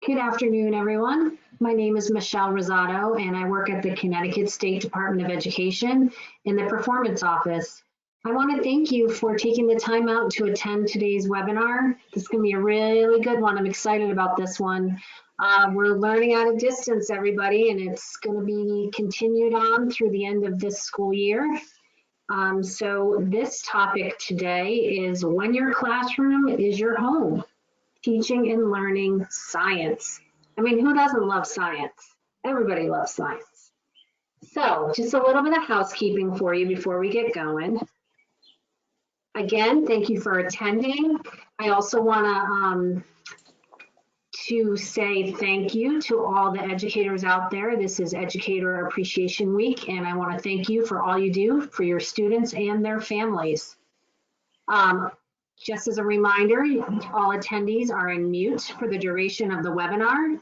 Good afternoon, everyone. My name is Michelle Rosado, and I work at the Connecticut State Department of Education in the Performance Office. I want to thank you for taking the time out to attend today's webinar. This is going to be a really good one. I'm excited about this one. We're learning at a distance, everybody, and it's going to be continued on through the end of this school year. So this topic today is when your classroom is your home. Teaching and learning science. I mean, who doesn't love science? Everybody loves science. So just a little bit of housekeeping for you before we get going. Again, thank you for attending. I also want to say thank you to all the educators out there. This is Educator Appreciation Week, and I want to thank you for all you do for your students and their families. Just as a reminder, all attendees are in mute for the duration of the webinar,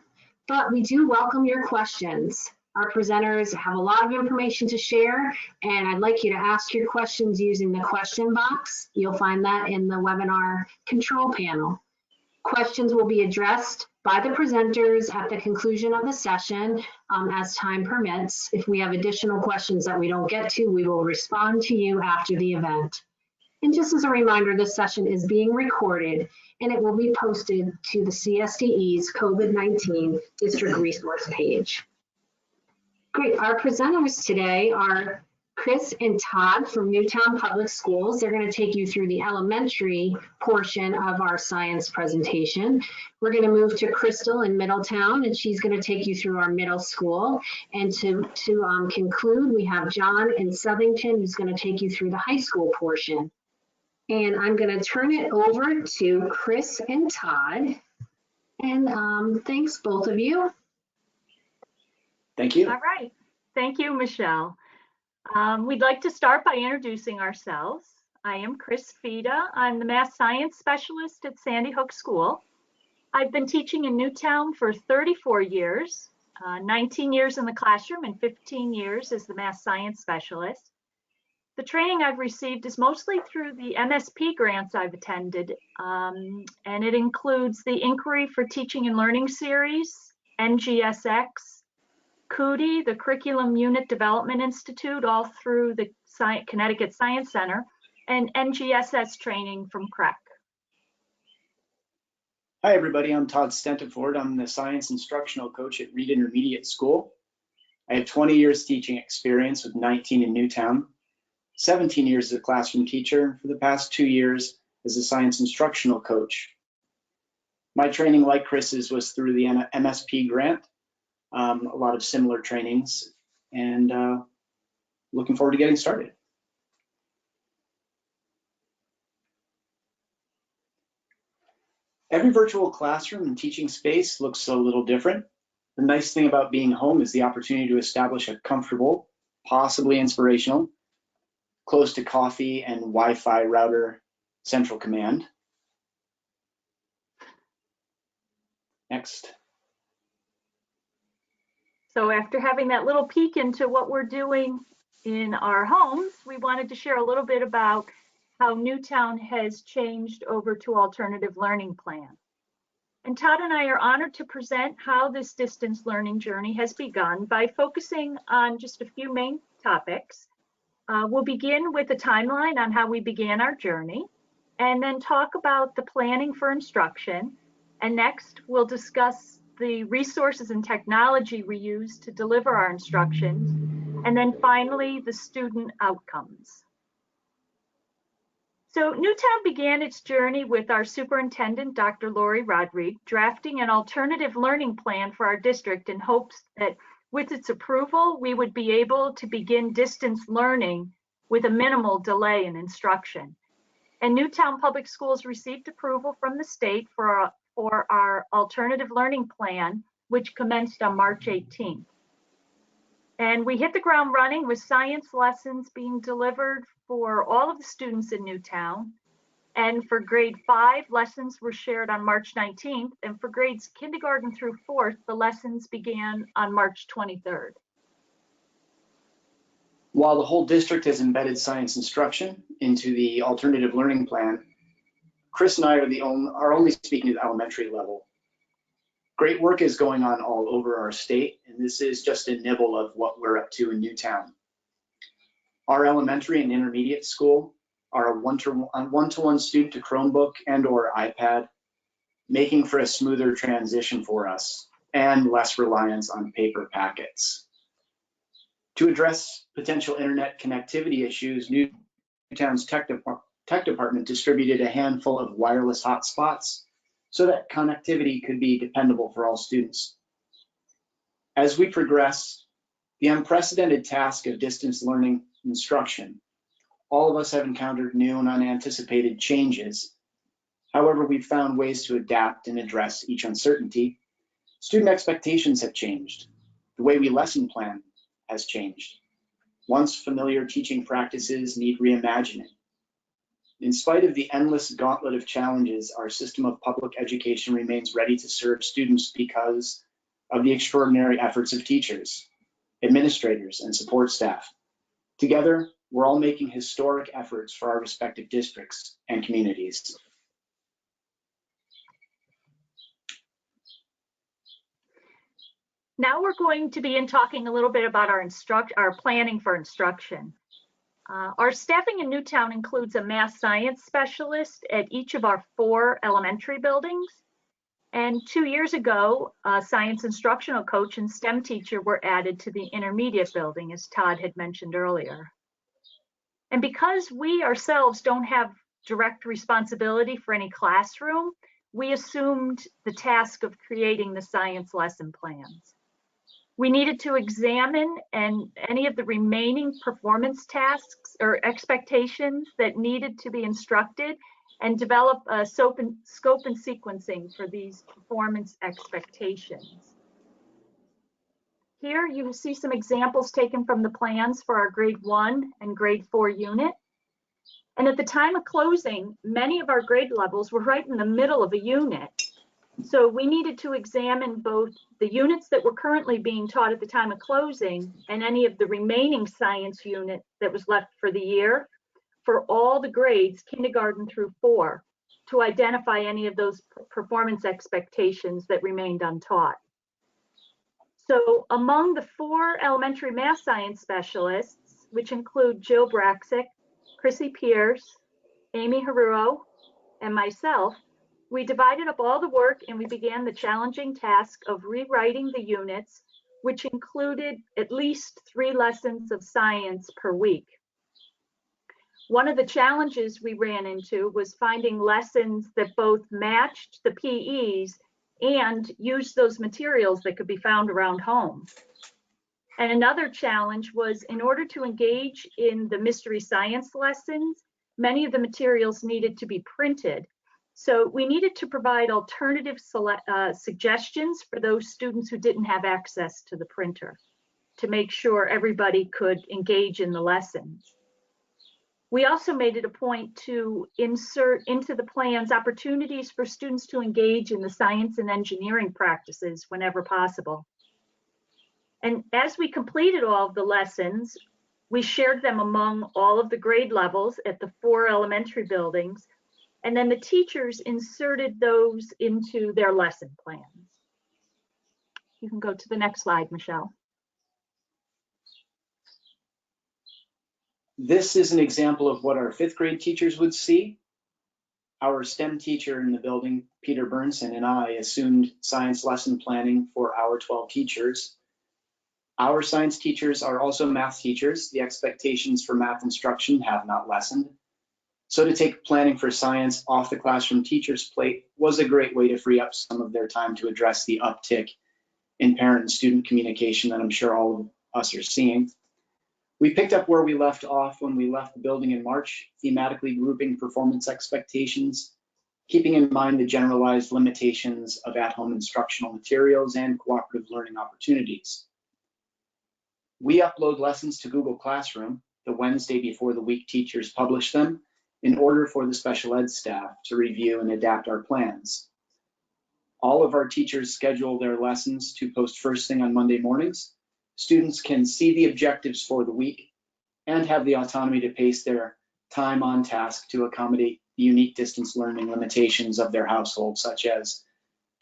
but we do welcome your questions. Our presenters have a lot of information to share, and I'd like you to ask your questions using the question box. You'll find that in the webinar control panel. Questions will be addressed by the presenters at the conclusion of the session as time permits. If we have additional questions that we don't get to, we will respond to you after the event. And just as a reminder, this session is being recorded and it will be posted to the CSDE's COVID-19 District Resource page. Great, our presenters today are Kris and Todd from Newtown Public Schools. They're going to take you through the elementary portion of our science presentation. We're going to move to Crystal in Middletown, and she's going to take you through our middle school. And to conclude, we have John in Southington, who's going to take you through the high school portion. And I'm going to turn it over to Kris and Todd. And thanks, both of you. Thank you. All right. Thank you, Michelle. We'd like to start by introducing ourselves. I am Kris Feda. I'm the math science specialist at Sandy Hook School. I've been teaching in Newtown for 34 years, 19 years in the classroom and 15 years as the math science specialist. The training I've received is mostly through the MSP grants I've attended, and it includes the Inquiry for Teaching and Learning Series, NGSX, CUDI, the Curriculum Unit Development Institute, all through the Connecticut Science Center, and NGSS training from CREC. Hi, everybody. I'm Todd Stentiford. I'm the science instructional coach at Reed Intermediate School. I have 20 years teaching experience with 19 in Newtown. 17 years as a classroom teacher, for the past 2 years as a science instructional coach. My training, like Kris's, was through the MSP grant, a lot of similar trainings, and looking forward to getting started. Every virtual classroom and teaching space looks a little different. The nice thing about being home is the opportunity to establish a comfortable, possibly inspirational, close to coffee and Wi-Fi router central command. Next. So after having that little peek into what we're doing in our homes, we wanted to share a little bit about how Newtown has changed over to alternative learning plan. And Todd and I are honored to present how this distance learning journey has begun by focusing on just a few main topics. We'll begin with a timeline on how we began our journey, and then talk about the planning for instruction. And next, we'll discuss the resources and technology we use to deliver our instructions. And then finally, the student outcomes. So Newtown began its journey with our superintendent, Dr. Lori Rodrigue, drafting an alternative learning plan for our district in hopes that with its approval, we would be able to begin distance learning with a minimal delay in instruction. And Newtown Public Schools received approval from the state for our alternative learning plan, which commenced on March 18th. And we hit the ground running with science lessons being delivered for all of the students in Newtown. And for grade 5, lessons were shared on March 19th. And for grades kindergarten through 4th, the lessons began on March 23rd. While the whole district has embedded science instruction into the alternative learning plan, Kris and I are only speaking to the elementary level. Great work is going on all over our state, and this is just a nibble of what we're up to in Newtown. Our elementary and intermediate school are a one-to-one student to Chromebook and or iPad, making for a smoother transition for us and less reliance on paper packets. To address potential internet connectivity issues, Newtown's tech department distributed a handful of wireless hotspots so that connectivity could be dependable for all students. As we progress, the unprecedented task of distance learning instruction, all of us have encountered new and unanticipated changes. However, we've found ways to adapt and address each uncertainty. Student expectations have changed. The way we lesson plan has changed. Once familiar teaching practices need reimagining. In spite of the endless gauntlet of challenges, our system of public education remains ready to serve students because of the extraordinary efforts of teachers, administrators, and support staff. Together, we're all making historic efforts for our respective districts and communities. Now we're going to begin talking a little bit about our planning for instruction. Our staffing in Newtown includes a math science specialist at each of our 4 elementary buildings. And 2 years ago, a science instructional coach and STEM teacher were added to the intermediate building, as Todd had mentioned earlier. And because we ourselves don't have direct responsibility for any classroom, we assumed the task of creating the science lesson plans. We needed to examine any of the remaining performance tasks or expectations that needed to be instructed and develop a scope and sequencing for these performance expectations. Here you see some examples taken from the plans for our grade 1 and grade 4 unit. And at the time of closing, many of our grade levels were right in the middle of a unit. So we needed to examine both the units that were currently being taught at the time of closing and any of the remaining science unit that was left for the year for all the grades, kindergarten through 4, to identify any of those performance expectations that remained untaught. So among the 4 elementary math science specialists, which include Jill Braxick, Chrissy Pierce, Amy Haruo, and myself, we divided up all the work and we began the challenging task of rewriting the units, which included at least 3 lessons of science per week. One of the challenges we ran into was finding lessons that both matched the PEs and used those materials that could be found around home. And another challenge was, in order to engage in the mystery science lessons, many of the materials needed to be printed. So we needed to provide alternative suggestions for those students who didn't have access to the printer to make sure everybody could engage in the lessons. We also made it a point to insert into the plans opportunities for students to engage in the science and engineering practices whenever possible. And as we completed all of the lessons, we shared them among all of the grade levels at the 4 elementary buildings, and then the teachers inserted those into their lesson plans. You can go to the next slide, Michelle. This is an example of what our 5th grade teachers would see. Our STEM teacher in the building, Peter Burnson, and I assumed science lesson planning for our 12 teachers. Our science teachers are also math teachers. The expectations for math instruction have not lessened. So to take planning for science off the classroom teacher's plate was a great way to free up some of their time to address the uptick in parent and student communication that I'm sure all of us are seeing. We picked up where we left off when we left the building in March, thematically grouping performance expectations, keeping in mind the generalized limitations of at-home instructional materials and cooperative learning opportunities. We upload lessons to Google Classroom the Wednesday before the week teachers publish them in order for the special ed staff to review and adapt our plans. All of our teachers schedule their lessons to post first thing on Monday mornings. Students can see the objectives for the week and have the autonomy to pace their time on task to accommodate the unique distance learning limitations of their household, such as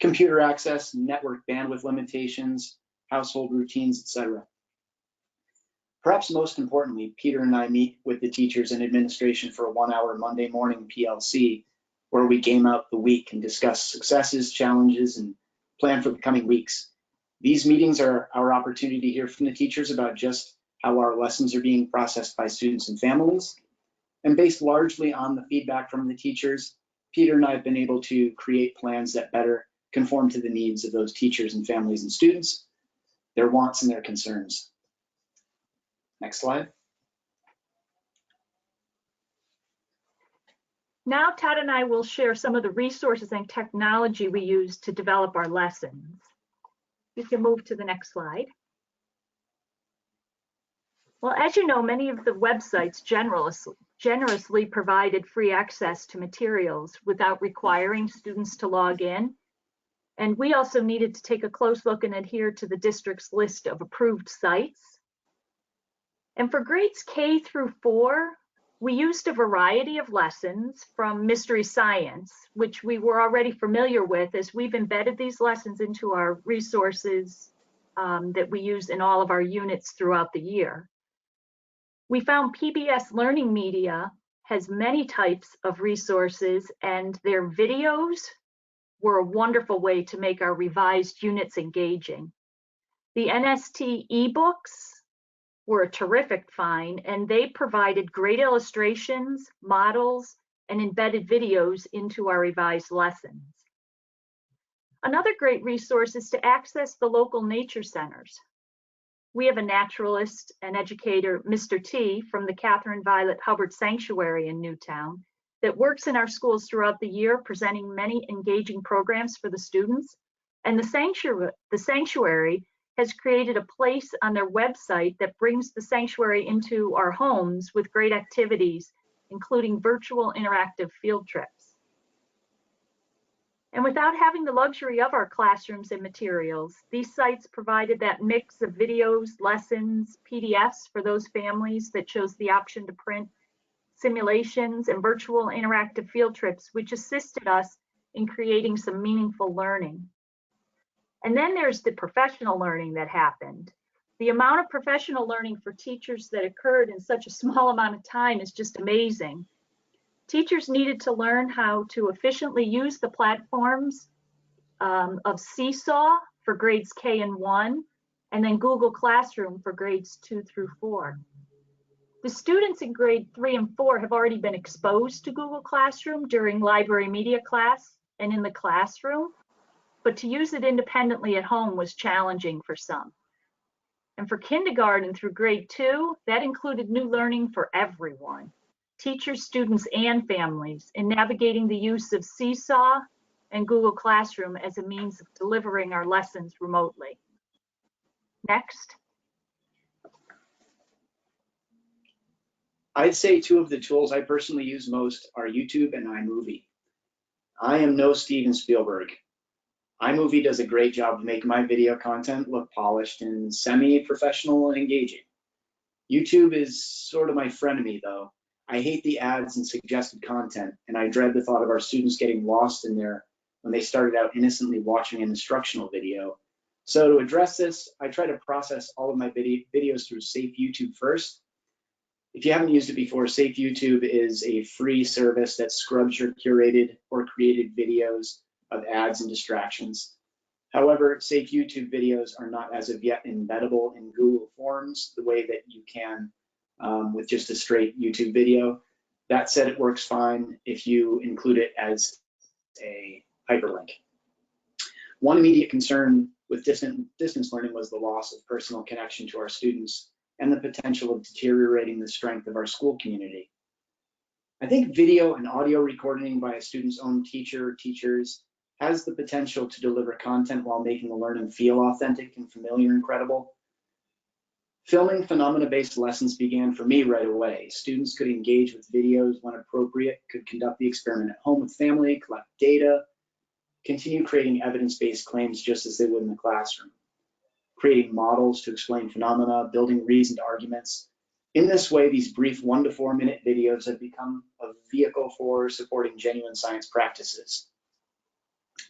computer access, network bandwidth limitations, household routines, etc. Perhaps most importantly, Peter and I meet with the teachers and administration for a 1-hour Monday morning PLC, where we game out the week and discuss successes, challenges, and plan for the coming weeks. These meetings are our opportunity to hear from the teachers about just how our lessons are being processed by students and families. And based largely on the feedback from the teachers, Peter and I have been able to create plans that better conform to the needs of those teachers and families and students, their wants and their concerns. Next slide. Now Todd and I will share some of the resources and technology we use to develop our lessons. You can move to the next slide. Well, as you know, many of the websites generously provided free access to materials without requiring students to log in. And we also needed to take a close look and adhere to the district's list of approved sites. And for grades K through 4, we used a variety of lessons from Mystery Science, which we were already familiar with as we've embedded these lessons into our resources that we use in all of our units throughout the year. We found PBS Learning Media has many types of resources, and their videos were a wonderful way to make our revised units engaging. The NSTA ebooks were a terrific find, and they provided great illustrations, models, and embedded videos into our revised lessons. Another great resource is to access the local nature centers. We have a naturalist and educator, Mr. T, from the Catherine Violet Hubbard Sanctuary in Newtown, that works in our schools throughout the year, presenting many engaging programs for the students. And the sanctuary has created a place on their website that brings the sanctuary into our homes with great activities, including virtual interactive field trips. And without having the luxury of our classrooms and materials, these sites provided that mix of videos, lessons, PDFs for those families that chose the option to print, simulations, and virtual interactive field trips, which assisted us in creating some meaningful learning. And then there's the professional learning that happened. The amount of professional learning for teachers that occurred in such a small amount of time is just amazing. Teachers needed to learn how to efficiently use the platforms of Seesaw for grades K and 1, and then Google Classroom for grades 2 through 4. The students in grade 3 and 4 have already been exposed to Google Classroom during library media class and in the classroom, but to use it independently at home was challenging for some. And for kindergarten through grade 2, that included new learning for everyone, teachers, students, and families, in navigating the use of Seesaw and Google Classroom as a means of delivering our lessons remotely. Next. I'd say two of the tools I personally use most are YouTube and iMovie. I am no Steven Spielberg. iMovie does a great job of making my video content look polished and semi-professional and engaging. YouTube is sort of my frenemy though. I hate the ads and suggested content, and I dread the thought of our students getting lost in there when they started out innocently watching an instructional video. So to address this, I try to process all of my videos through Safe YouTube first. If you haven't used it before, Safe YouTube is a free service that scrubs your curated or created videos of ads and distractions. However, Safe YouTube videos are not as of yet embeddable in Google Forms the way that you can with just a straight YouTube video. That said, it works fine if you include it as a hyperlink. One immediate concern with distance learning was the loss of personal connection to our students and the potential of deteriorating the strength of our school community. I think video and audio recording by a student's own teacher or teachers has the potential to deliver content while making the learning feel authentic and familiar and credible. Filming phenomena-based lessons began for me right away. Students could engage with videos when appropriate, could conduct the experiment at home with family, collect data, continue creating evidence-based claims just as they would in the classroom, creating models to explain phenomena, building reasoned arguments. In this way, these brief 1 to 4 minute videos have become a vehicle for supporting genuine science practices.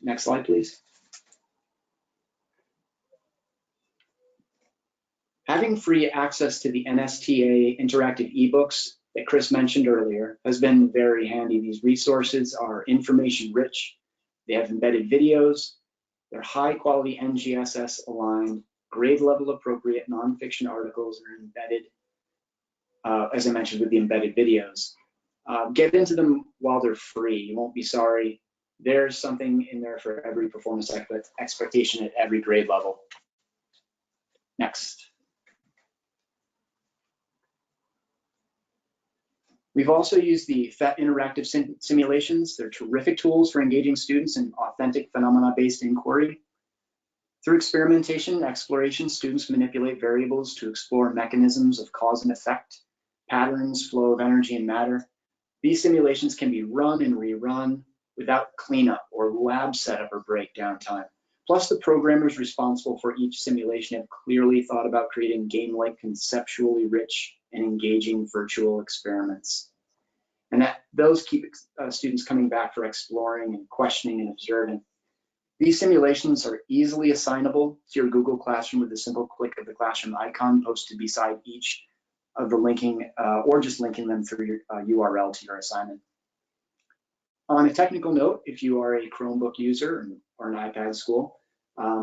Next slide, please. Having free access to the NSTA Interactive ebooks that Kris mentioned earlier has been very handy. These resources are information rich. They have embedded videos. They're high quality NGSS aligned, grade level appropriate nonfiction articles are embedded, as I mentioned, with the embedded videos. Get into them while they're free. You won't be sorry. There's something in there for every performance expectation at every grade level. Next. We've also used the Phet Interactive simulations. They're terrific tools for engaging students in authentic phenomena-based inquiry. Through experimentation and exploration, students manipulate variables to explore mechanisms of cause and effect, patterns, flow of energy and matter. These simulations can be run and rerun without cleanup or lab setup or breakdown time. Plus, the programmers responsible for each simulation have clearly thought about creating game-like, conceptually rich and engaging virtual experiments. And those keep students coming back for exploring and questioning and observing. These simulations are easily assignable to your Google Classroom with a simple click of the classroom icon posted beside each of the linking, or just linking them through your URL to your assignment. On a technical note, if you are a Chromebook user or an iPad school,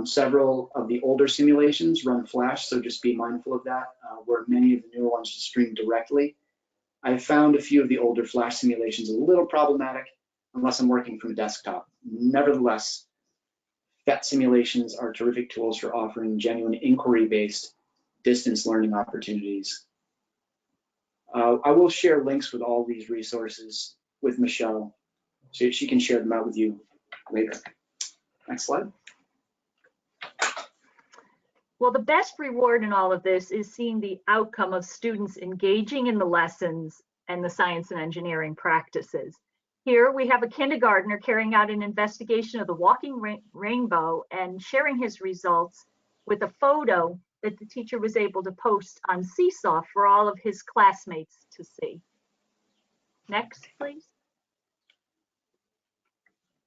several of the older simulations run Flash, so just be mindful of that, where many of the newer ones stream directly. I found a few of the older Flash simulations a little problematic unless I'm working from a desktop. Nevertheless, Phet simulations are terrific tools for offering genuine inquiry-based distance learning opportunities. I will share links with all these resources with Michelle so she can share them out with you later. Next slide. Well, the best reward in all of this is seeing the outcome of students engaging in the lessons and the science and engineering practices. Here we have a kindergartner carrying out an investigation of the walking rainbow and sharing his results with a photo that the teacher was able to post on Seesaw for all of his classmates to see. Next, please.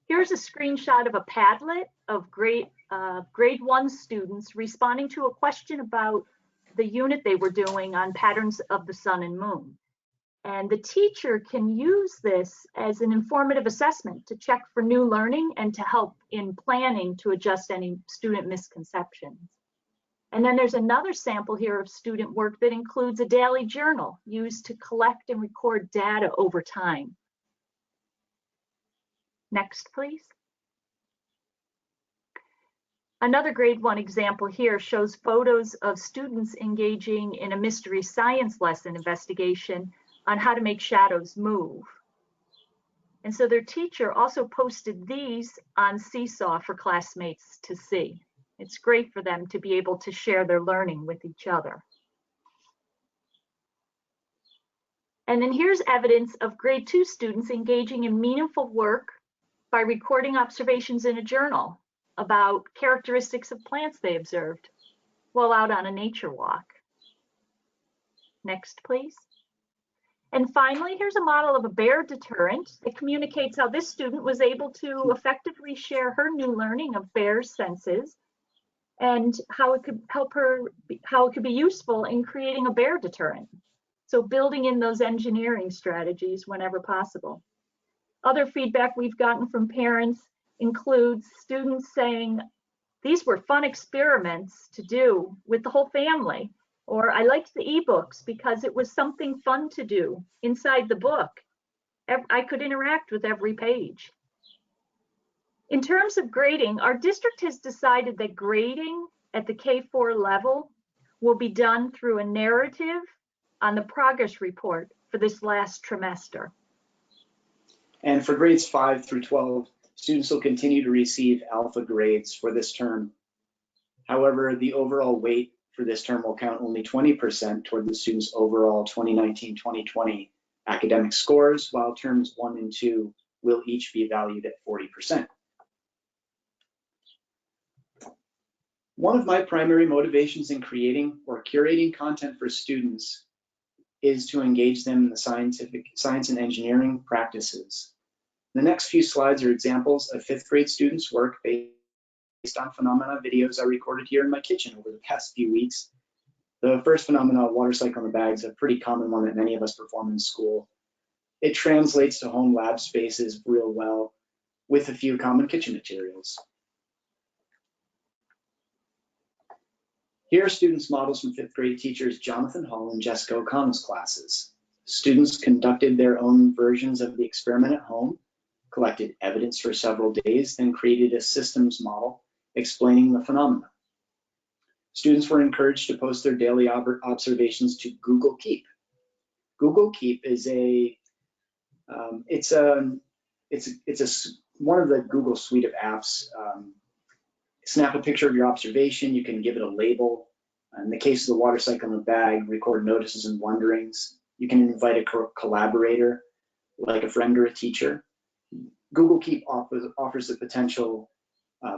Here's a screenshot of a Padlet of grade 1 students responding to a question about the unit they were doing on patterns of the sun and moon. And the teacher can use this as an informative assessment to check for new learning and to help in planning to adjust any student misconceptions. And then there's another sample here of student work that includes a daily journal used to collect and record data over time. Next, please. Another grade 1 example here shows photos of students engaging in a mystery science lesson investigation on how to make shadows move. And so their teacher also posted these on Seesaw for classmates to see. It's great for them to be able to share their learning with each other. And then here's evidence of grade 2 students engaging in meaningful work by recording observations in a journal about characteristics of plants they observed while out on a nature walk. Next, please. And finally, here's a model of a bear deterrent that communicates how this student was able to effectively share her new learning of bear senses and how it could help her, how it could be useful in creating a bear deterrent. So building in those engineering strategies whenever possible. Other feedback we've gotten from parents includes students saying, these were fun experiments to do with the whole family. Or I liked the ebooks because it was something fun to do inside the book. I could interact with every page. In terms of grading, our district has decided that grading at the K-4 level will be done through a narrative on the progress report for this last trimester. And for grades 5 through 12, students will continue to receive alpha grades for this term. However, the overall weight for this term will count only 20% toward the students' overall 2019-2020 academic scores, while terms 1 and 2 will each be valued at 40%. One of my primary motivations in creating or curating content for students is to engage them in the science and engineering practices. The next few slides are examples of 5th grade students' work based on phenomena videos I recorded here in my kitchen over the past few weeks. The first phenomenon, water cycle in the bag, is a pretty common one that many of us perform in school. It translates to home lab spaces real well with a few common kitchen materials. Here are students' models from 5th grade teachers Jonathan Hall and Jessica O'Connell's classes. Students conducted their own versions of the experiment at home, collected evidence for several days, then created a systems model explaining the phenomena. Students were encouraged to post their daily observations to Google Keep. Google Keep is one of the Google suite of apps. Snap a picture of your observation, you can give it a label. In the case of the water cycle in the bag, record notices and wonderings. You can invite a collaborator, like a friend or a teacher. Google Keep offers the potential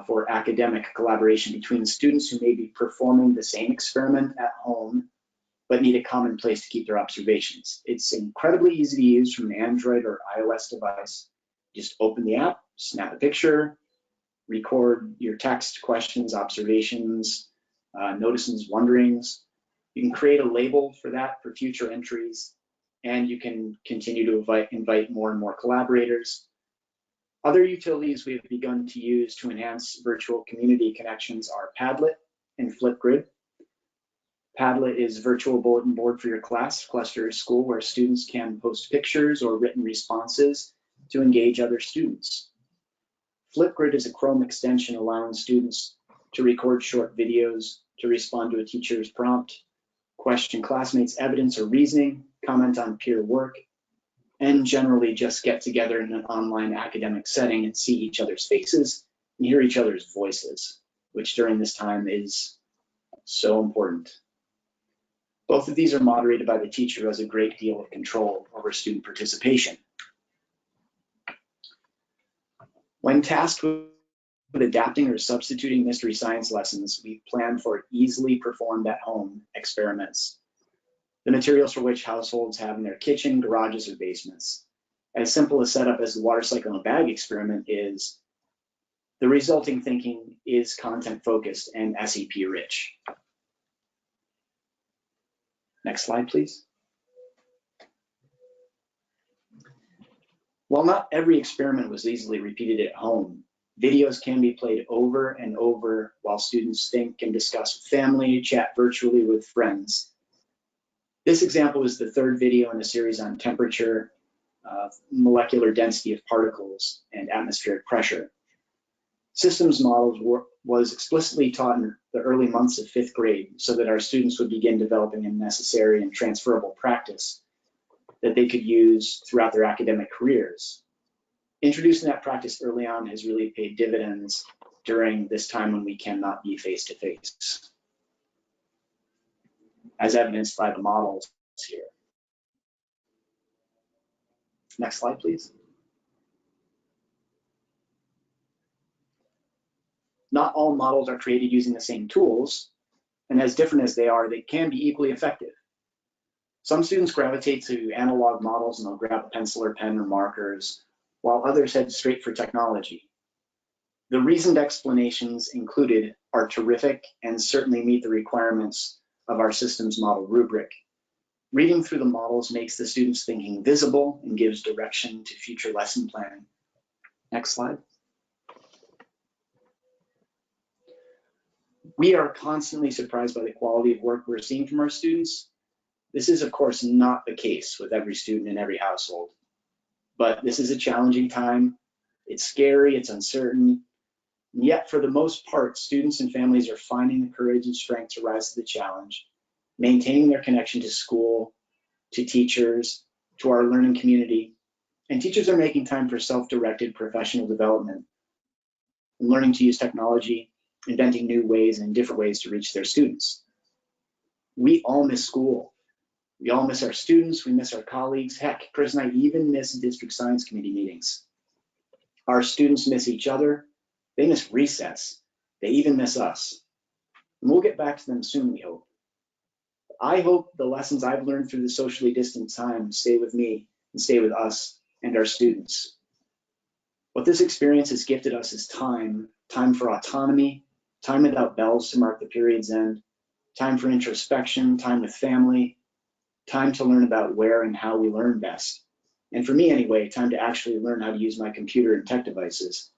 for academic collaboration between students who may be performing the same experiment at home, but need a common place to keep their observations. It's incredibly easy to use from an Android or iOS device. Just open the app, snap a picture, record your text, questions, observations, notices, wonderings. You can create a label for that for future entries, and you can continue to invite more and more collaborators. Other utilities we have begun to use to enhance virtual community connections are Padlet and Flipgrid. Padlet is a virtual bulletin board for your class, cluster, or school where students can post pictures or written responses to engage other students. Flipgrid is a Chrome extension allowing students to record short videos, to respond to a teacher's prompt, question classmates' evidence or reasoning, comment on peer work, and generally just get together in an online academic setting and see each other's faces and hear each other's voices, which during this time is so important. Both of these are moderated by the teacher, who has a great deal of control over student participation. When tasked with adapting or substituting mystery science lessons, we plan for easily performed at-home experiments, the materials for which households have in their kitchen, garages, or basements. As simple a setup as the water cycle in a bag experiment is, the resulting thinking is content-focused and SEP-rich. Next slide, please. While not every experiment was easily repeated at home, videos can be played over and over while students think and discuss with family, chat virtually with friends. This example is the third video in a series on temperature, molecular density of particles, and atmospheric pressure. Systems models was explicitly taught in the early months of 5th grade so that our students would begin developing a necessary and transferable practice that they could use throughout their academic careers. Introducing that practice early on has really paid dividends during this time when we cannot be face-to-face, as evidenced by the models here. Next slide, please. Not all models are created using the same tools, and as different as they are, they can be equally effective. Some students gravitate to analog models and they'll grab a pencil or pen or markers, while others head straight for technology. The reasoned explanations included are terrific and certainly meet the requirements of our systems model rubric. Reading through the models makes the students' thinking visible and gives direction to future lesson planning. Next slide. We are constantly surprised by the quality of work we're seeing from our students. This is, of course, not the case with every student in every household, but this is a challenging time. It's scary, it's uncertain, and yet for the most part, students and families are finding the courage and strength to rise to the challenge, maintaining their connection to school, to teachers, to our learning community, and teachers are making time for self-directed professional development and learning to use technology, inventing new ways and different ways to reach their students. We all miss school. We all miss our students, we miss our colleagues. Heck, Kris and I even miss district science committee meetings. Our students miss each other, they miss recess, they even miss us. And we'll get back to them soon, we hope. I hope the lessons I've learned through the socially distant time stay with me and stay with us and our students. What this experience has gifted us is time for autonomy, time without bells to mark the period's end, time for introspection, time with family, time to learn about where and how we learn best. And for me anyway, time to actually learn how to use my computer and tech devices.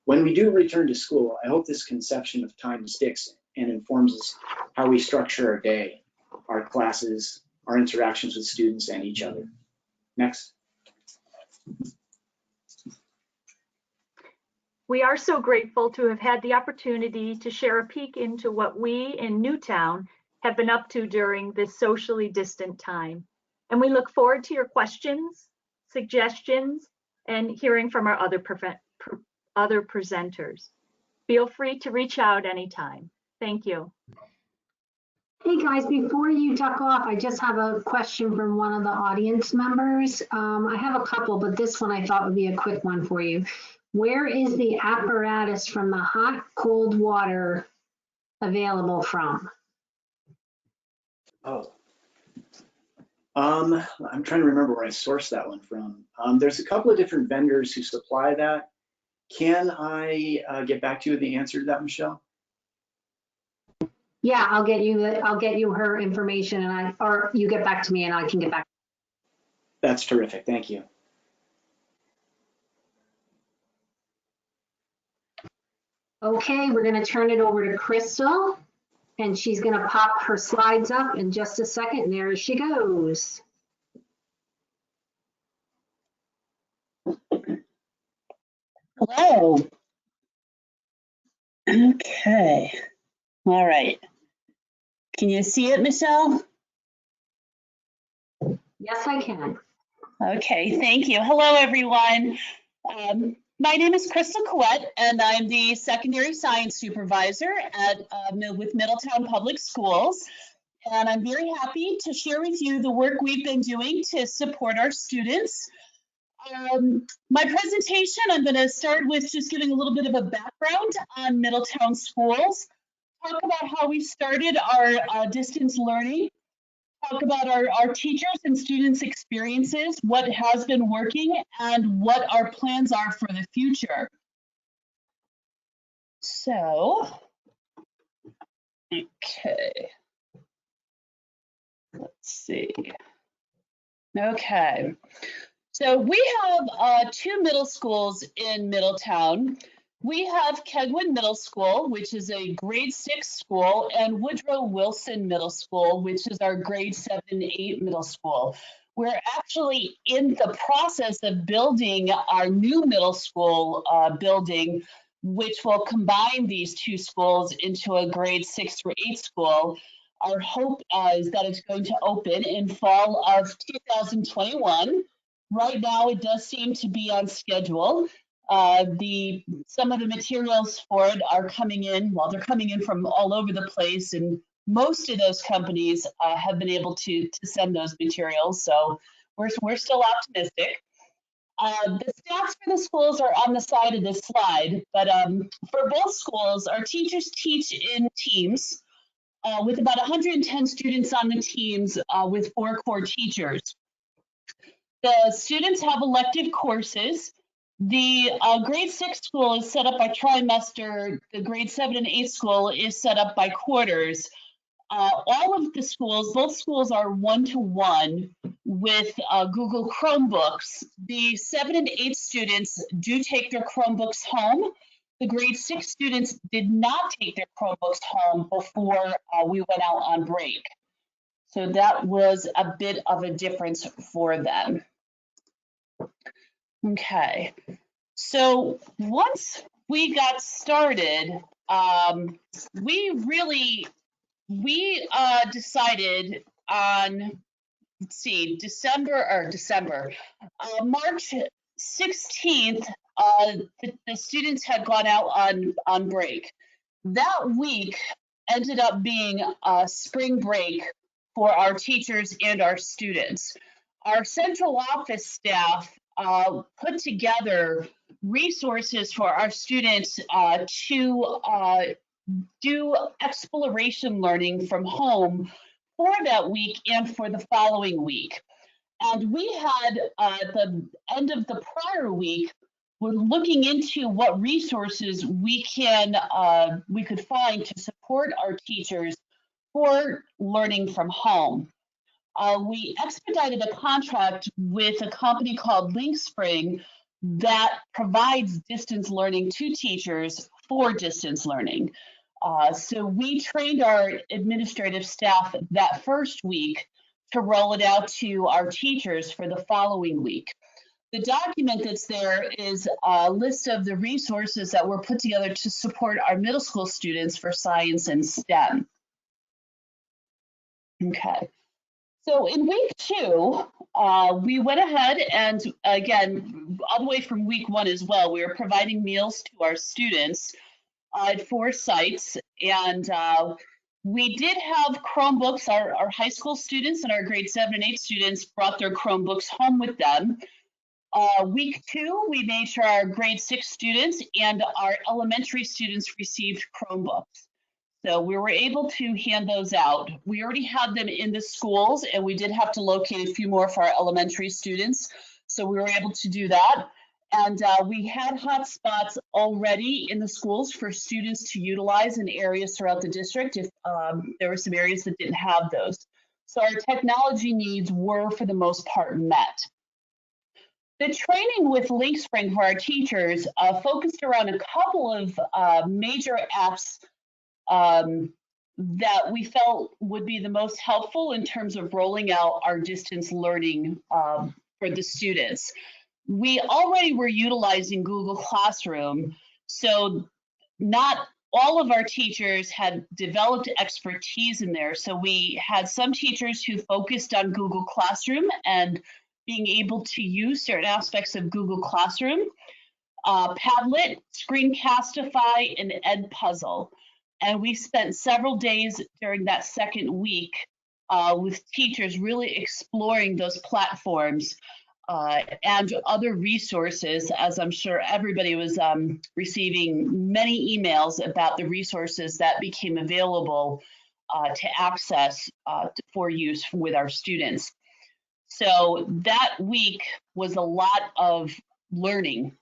When we do return to school, I hope this conception of time sticks and informs us how we structure our day, our classes, our interactions with students and each other. Next. We are so grateful to have had the opportunity to share a peek into what we in Newtown have been up to during this socially distant time. And we look forward to your questions, suggestions, and hearing from our other presenters. Feel free to reach out anytime. Thank you. Hey guys, before you duck off, I just have a question from one of the audience members. I have a couple, but this one I thought would be a quick one for you. Where is the apparatus from the hot, cold water available from? Oh, I'm trying to remember where I sourced that one from. There's a couple of different vendors who supply that. Can I get back to you with the answer to that, Michelle? Yeah, I'll get you her information, and or you get back to me and I can get back. That's terrific. Thank you. Okay, we're going to turn it over to Crystal, and she's going to pop her slides up in just a second. There she goes. Hello. Okay. All right. Can you see it, Michelle? Yes, I can. Okay, thank you. Hello, everyone. My name is Crystal Caouette, and I'm the secondary science supervisor at with Middletown Public Schools. And I'm very happy to share with you the work we've been doing to support our students. My presentation, I'm going to start with just giving a little bit of a background on Middletown schools, talk about how we started our distance learning, talk about our teachers and students' experiences, what has been working, and what our plans are for the future. So, okay, let's see. Okay, so we have two middle schools in Middletown. We have Caouette Middle School, which is a grade 6 school, and Woodrow Wilson Middle School, which is our grade 7-8 middle school. We're actually in the process of building our new middle school building, which will combine these two schools into a grade 6 through 8 school. Our hope is that it's going to open in fall of 2021. Right now, it does seem to be on schedule. Some of the materials for it are coming in. Well, they're coming in from all over the place, and most of those companies have been able to send those materials. So we're still optimistic. The stats for the schools are on the side of this slide, but for both schools, our teachers teach in teams with about 110 students on the teams with 4 core teachers. The students have elective courses. The grade 6 school is set up by trimester. The grade 7 and 8 school is set up by quarters. All of the schools, both schools are one-to-one with Google Chromebooks. The 7 and 8 students do take their Chromebooks home. The grade 6 students did not take their Chromebooks home before we went out on break. So that was a bit of a difference for them. Okay, so once we got started, we decided on, let's see, March 16th, the students had gone out on break. That week ended up being a spring break for our teachers and our students. Our central office staff put together resources for our students to do exploration learning from home for that week and for the following week. And we had at the end of the prior week, we're looking into what resources we could find to support our teachers for learning from home. We expedited a contract with a company called LinkSpring that provides distance learning to teachers for distance learning. So we trained our administrative staff that first week to roll it out to our teachers for the following week. The document that's there is a list of the resources that were put together to support our middle school students for science and STEM. Okay. So in week 2, we went ahead and, again, all the way from week 1 as well, we were providing meals to our students at 4 sites. And we did have Chromebooks. Our high school students and our grade 7 and 8 students brought their Chromebooks home with them. Week 2, we made sure our grade 6 students and our elementary students received Chromebooks. So we were able to hand those out. We already had them in the schools, and we did have to locate a few more for our elementary students. So we were able to do that. And we had hotspots already in the schools for students to utilize in areas throughout the district if there were some areas that didn't have those. So our technology needs were, for the most part, met. The training with LinkSpring for our teachers focused around a couple of major apps that we felt would be the most helpful in terms of rolling out our distance learning for the students. We already were utilizing Google Classroom, so not all of our teachers had developed expertise in there. So we had some teachers who focused on Google Classroom and being able to use certain aspects of Google Classroom, Padlet, Screencastify, and Edpuzzle. And we spent several days during that second week with teachers really exploring those platforms and other resources, as I'm sure everybody was receiving many emails about the resources that became available to access for use with our students. So that week was a lot of learning,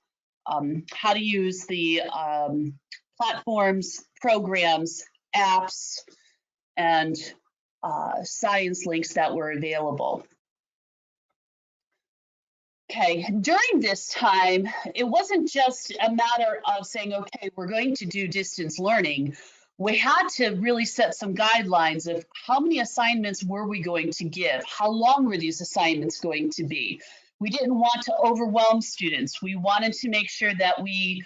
how to use the platforms, programs, apps, and science links that were available. Okay, during this time, it wasn't just a matter of saying, okay, we're going to do distance learning. We had to really set some guidelines of how many assignments were we going to give? How long were these assignments going to be? We didn't want to overwhelm students. We wanted to make sure that we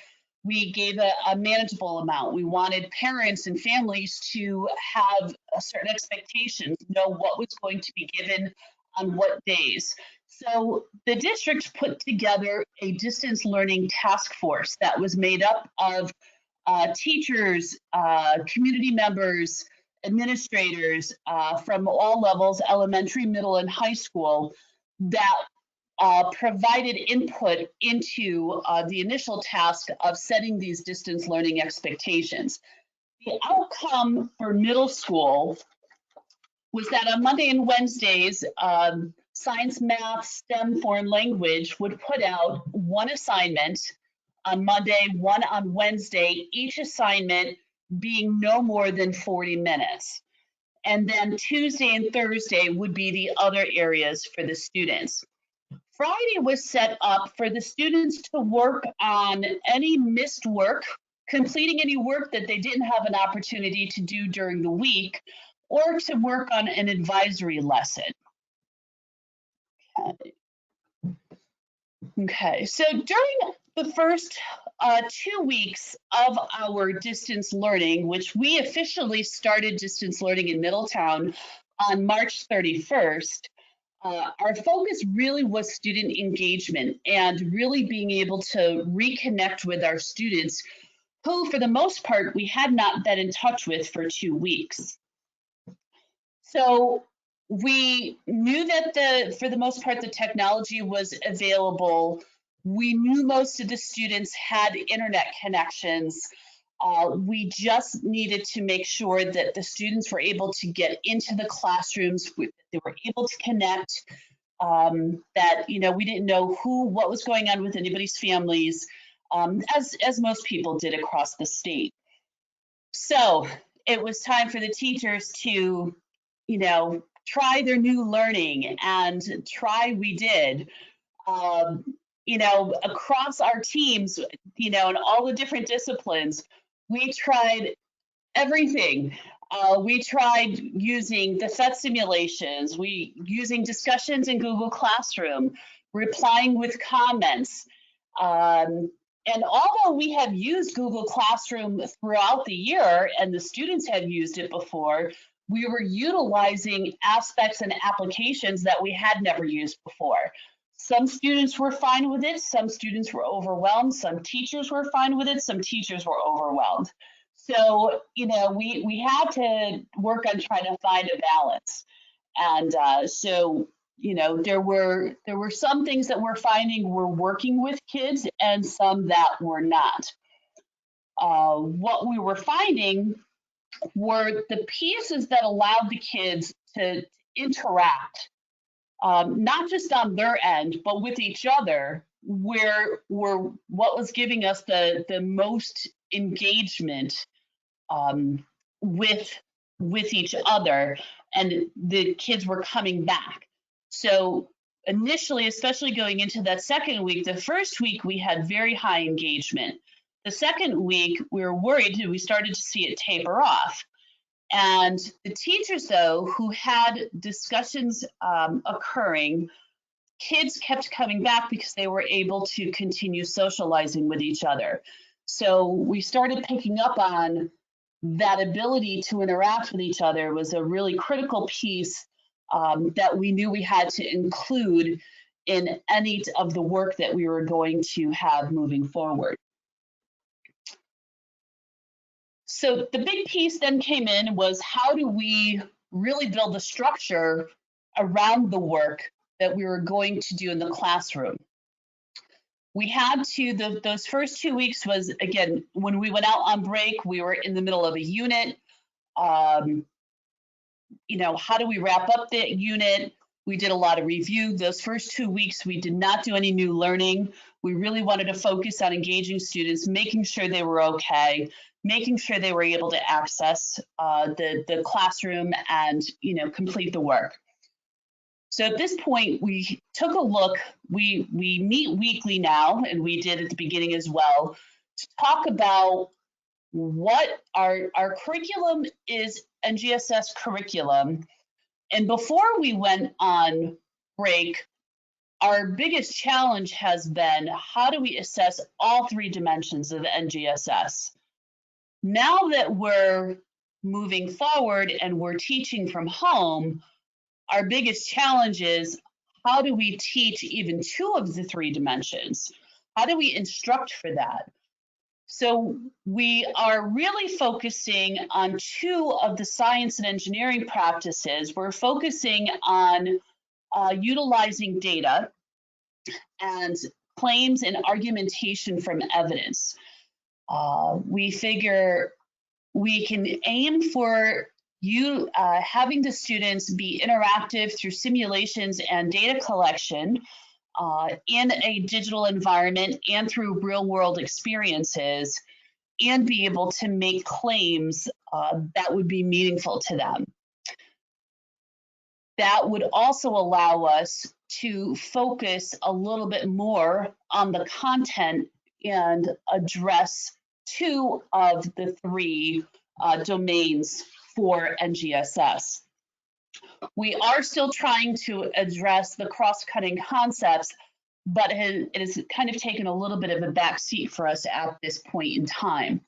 gave a manageable amount. We wanted parents and families to have a certain expectations, know what was going to be given on what days. So the district put together a distance learning task force that was made up of teachers, community members, administrators from all levels, elementary, middle, and high school, that provided input into the initial task of setting these distance learning expectations. The outcome for middle school was that on Monday and Wednesdays, science, math, STEM, foreign language would put out one assignment on Monday, one on Wednesday, each assignment being no more than 40 minutes. And then Tuesday and Thursday would be the other areas for the students. Friday was set up for the students to work on any missed work, completing any work that they didn't have an opportunity to do during the week, or to work on an advisory lesson. Okay, so during the first 2 weeks of our distance learning, which we officially started distance learning in Middletown on March 31st, our focus really was student engagement and really being able to reconnect with our students who, for the most part, we had not been in touch with for 2 weeks. So we knew that for the most part, the technology was available. We knew most of the students had internet connections. We just needed to make sure that the students were able to get into the classrooms, they were able to connect, that, you know, we didn't know what was going on with anybody's families, as most people did across the state. So it was time for the teachers to, you know, try their new learning, and try we did. You know, across our teams, you know, in all the different disciplines, we tried everything. We tried using the Phet simulations, using discussions in Google Classroom, replying with comments. And although we have used Google Classroom throughout the year and the students have used it before, we were utilizing aspects and applications that we had never used before. Some students were fine with it, some students were overwhelmed, some teachers were fine with it, some teachers were overwhelmed. So, you know, we had to work on trying to find a balance. And so, you know, there were some things that we're finding were working with kids and some that were not. What we were finding were the pieces that allowed the kids to interact, not just on their end, but with each other, were what was giving us the most engagement with each other, and the kids were coming back. So initially, especially going into that second week, the first week we had very high engagement. The second week we were worried, we started to see it taper off. And the teachers, though, who had discussions occurring, kids kept coming back because they were able to continue socializing with each other. So we started picking up on that ability to interact with each other was a really critical piece that we knew we had to include in any of the work that we were going to have moving forward. So the big piece then came in was, how do we really build the structure around the work that we were going to do in the classroom? We had to, those first 2 weeks was, again, when we went out on break, we were in the middle of a unit. You know, how do we wrap up the unit? We did a lot of review. Those first 2 weeks, we did not do any new learning. We really wanted to focus on engaging students, making sure they were okay, making sure they were able to access the classroom and, you know, complete the work. So at this point, we took a look. We meet weekly now, and we did at the beginning as well, to talk about what our curriculum is, NGSS curriculum. And before we went on break, our biggest challenge has been, how do we assess all three dimensions of NGSS? Now that we're moving forward and we're teaching from home, our biggest challenge is, how do we teach even two of the three dimensions? How do we instruct for that? So we are really focusing on two of the science and engineering practices. We're focusing on utilizing data and claims and argumentation from evidence. We figure we can aim for having the students be interactive through simulations and data collection in a digital environment and through real world experiences, and be able to make claims that would be meaningful to them. That would also allow us to focus a little bit more on the content and address two of the three domains for NGSS. We are still trying to address the cross-cutting concepts, but it has kind of taken a little bit of a backseat for us at this point in time.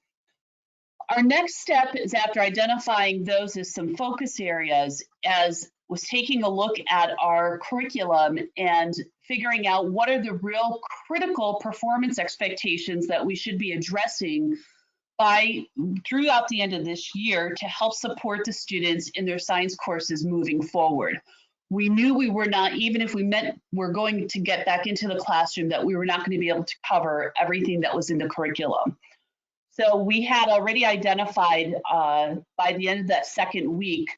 Our next step is, after identifying those as some focus areas, was taking a look at our curriculum and figuring out what are the real critical performance expectations that we should be addressing throughout the end of this year to help support the students in their science courses moving forward. We knew we were not, even if we're going to get back into the classroom, that we were not going to be able to cover everything that was in the curriculum. So we had already identified by the end of that second week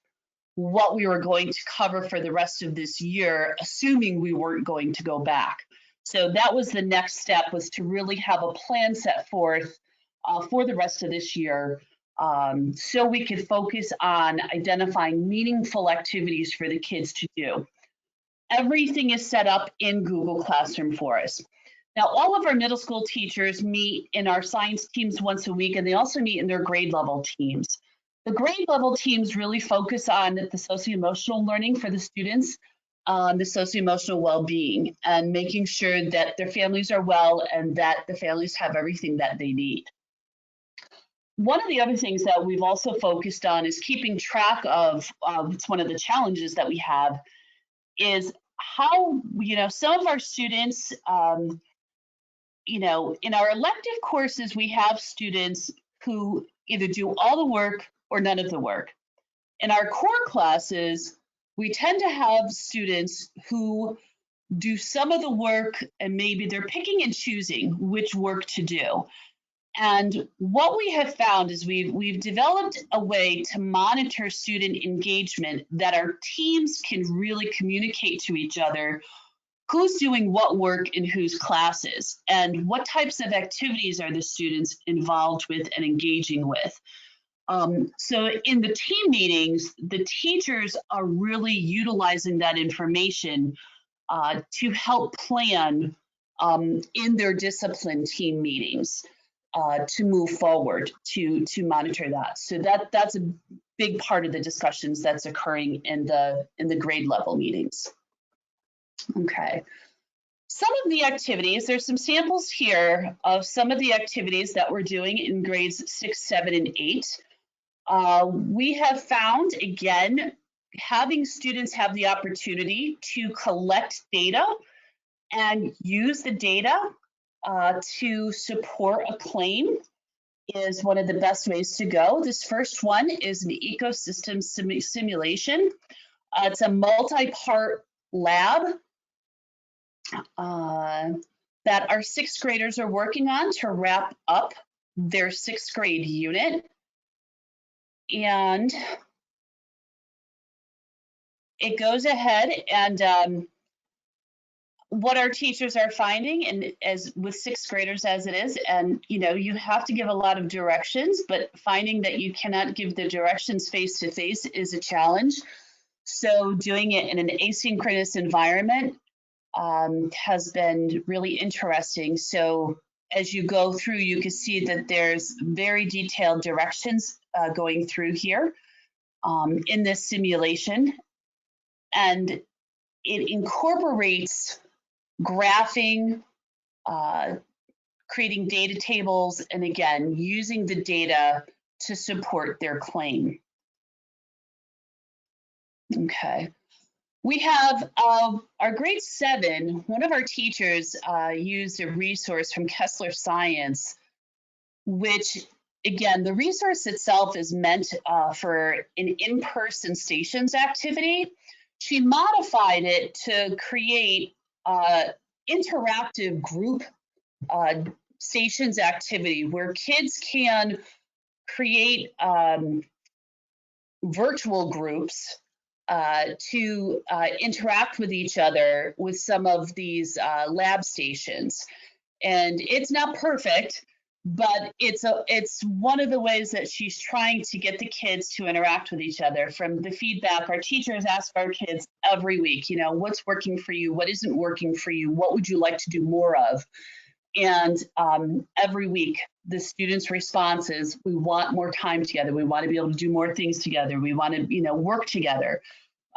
what we were going to cover for the rest of this year, assuming we weren't going to go back. So that was the next step, was to really have a plan set forth for the rest of this year so we could focus on identifying meaningful activities for the kids to do. Everything is set up in Google Classroom for us. Now, all of our middle school teachers meet in our science teams once a week, and they also meet in their grade level teams. The grade level teams really focus on the socio-emotional learning for the students, the socio-emotional well-being, and making sure that their families are well and that the families have everything that they need. One of the other things that we've also focused on is keeping track of, it's one of the challenges that we have, is how, some of our students, in our elective courses, we have students who either do all the work or none of the work. In our core classes, we tend to have students who do some of the work and maybe they're picking and choosing which work to do. And what we have found is we've developed a way to monitor student engagement that our teams can really communicate to each other who's doing what work in whose classes and what types of activities are the students involved with and engaging with. So in the team meetings, the teachers are really utilizing that information to help plan in their discipline team meetings to move forward to monitor that. So that's a big part of the discussions that's occurring in the grade level meetings. Okay. Some of the activities, there's some samples here of some of the activities that we're doing in grades 6, 7, and 8. We have found, again, having students have the opportunity to collect data and use the data to support a claim is one of the best ways to go. This first one is an ecosystem simulation. It's a multi-part lab that our 6th graders are working on to wrap up their 6th grade unit. And it goes ahead and what our teachers are finding, and as with 6th graders as it is, and you have to give a lot of directions, but finding that you cannot give the directions face to face is a challenge. So doing it in an asynchronous environment has been really interesting. So as you go through, you can see that there's very detailed directions going through here in this simulation. And it incorporates graphing, creating data tables, and again, using the data to support their claim. Okay. We have our grade 7, one of our teachers used a resource from Kessler Science, which again, the resource itself is meant for an in-person stations activity. She modified it to create interactive group stations activity where kids can create virtual groups to interact with each other with some of these lab stations. And it's not perfect, but it's one of the ways that she's trying to get the kids to interact with each other. From the feedback, our teachers ask our kids every week, what's working for you? What isn't working for you? What would you like to do more of? And every week, the students' response is, we want more time together. We want to be able to do more things together. We want to, work together.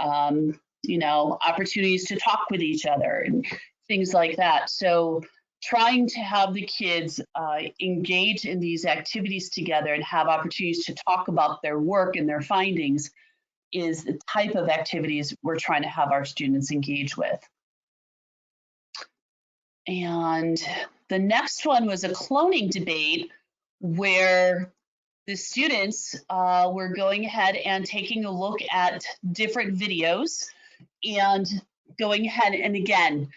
Opportunities to talk with each other and things like that. So trying to have the kids engage in these activities together and have opportunities to talk about their work and their findings is the type of activities we're trying to have our students engage with. And the next one was a cloning debate where the students were going ahead and taking a look at different videos and going ahead and again,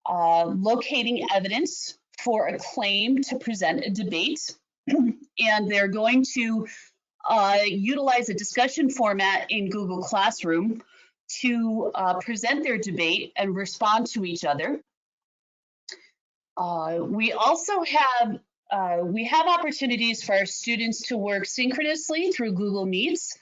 locating evidence for a claim to present a debate. And they're going to utilize a discussion format in Google Classroom to present their debate and respond to each other. We also have we have opportunities for our students to work synchronously through Google Meets.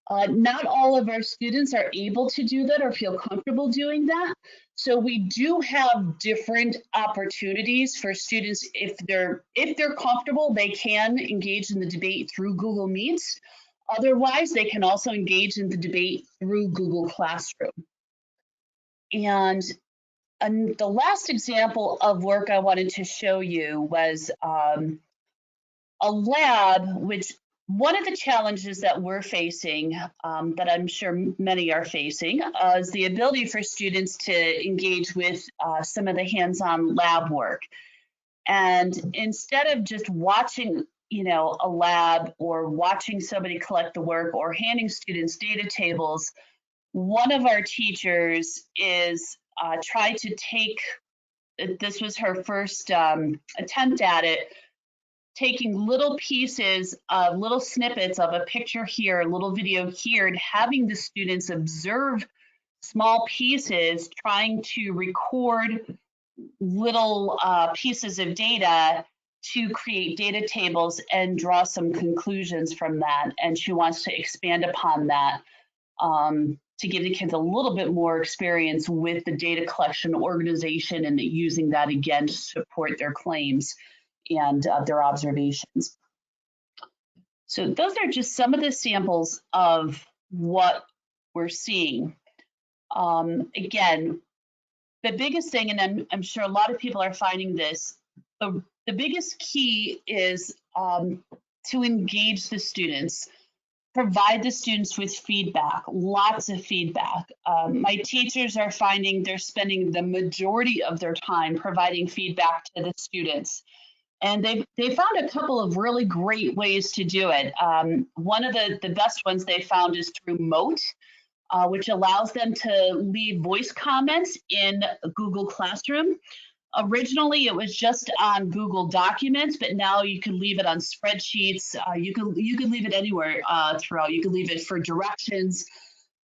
Not all of our students are able to do that or feel comfortable doing that. So we do have different opportunities for students. If they're comfortable, they can engage in the debate through Google Meets. Otherwise, they can also engage in the debate through Google Classroom. And the last example of work I wanted to show you was a lab, which one of the challenges that we're facing, that I'm sure many are facing, is the ability for students to engage with some of the hands-on lab work. And instead of just watching, a lab or watching somebody collect the work or handing students data tables, one of our teachers is trying to take, this was her first attempt at it, taking little pieces of little snippets of a picture here, a little video here, and having the students observe small pieces, trying to record little pieces of data to create data tables and draw some conclusions from that. And she wants to expand upon that to give the kids a little bit more experience with the data collection organization and using that again to support their claims and their observations. So those are just some of the samples of what we're seeing. Again, the biggest thing, and I'm sure a lot of people are finding this, the biggest key is to engage the students, provide the students with feedback, lots of feedback. My teachers are finding they're spending the majority of their time providing feedback to the students. And they found a couple of really great ways to do it. One of the best ones they found is through Mote, which allows them to leave voice comments in Google Classroom. Originally, it was just on Google Documents, but now you can leave it on spreadsheets. You can leave it anywhere throughout. You can leave it for directions.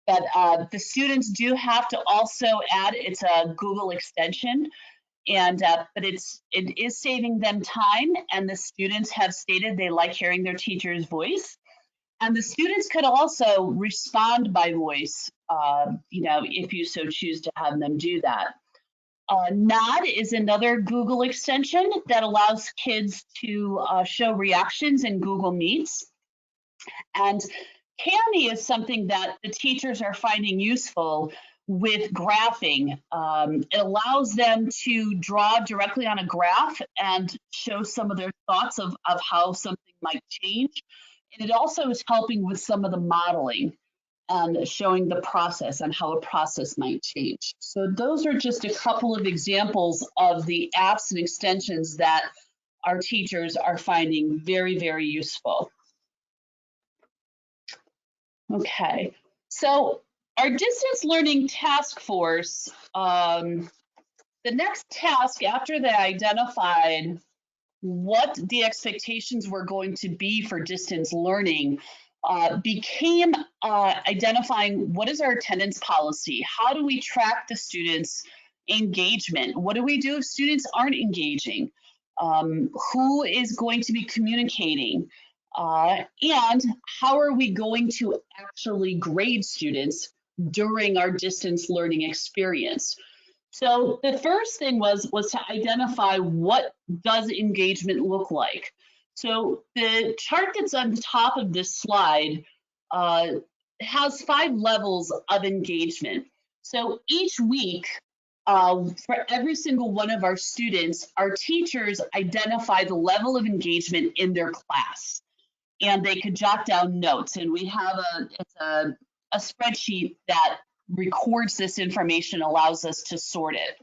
But the students do have to also add, it's a Google extension. And but it is saving them time, and the students have stated they like hearing their teacher's voice. And the students could also respond by voice, if you so choose to have them do that. Nod is another Google extension that allows kids to show reactions in Google Meets. And Cami is something that the teachers are finding useful with graphing. It allows them to draw directly on a graph and show some of their thoughts of how something might change. And it also is helping with some of the modeling and showing the process and how a process might change. So those are just a couple of examples of the apps and extensions that our teachers are finding very, very useful. Okay, so our distance learning task force, the next task after they identified what the expectations were going to be for distance learning became identifying what is our attendance policy? How do we track the students' engagement? What do we do if students aren't engaging? Who is going to be communicating? And how are we going to actually grade students during our distance learning experience? So the first thing was to identify what does engagement look like. So the chart that's on the top of this slide has 5 levels of engagement. So each week, for every single one of our students, our teachers identify the level of engagement in their class, and they could jot down notes. And we have a spreadsheet that records this information, allows us to sort it.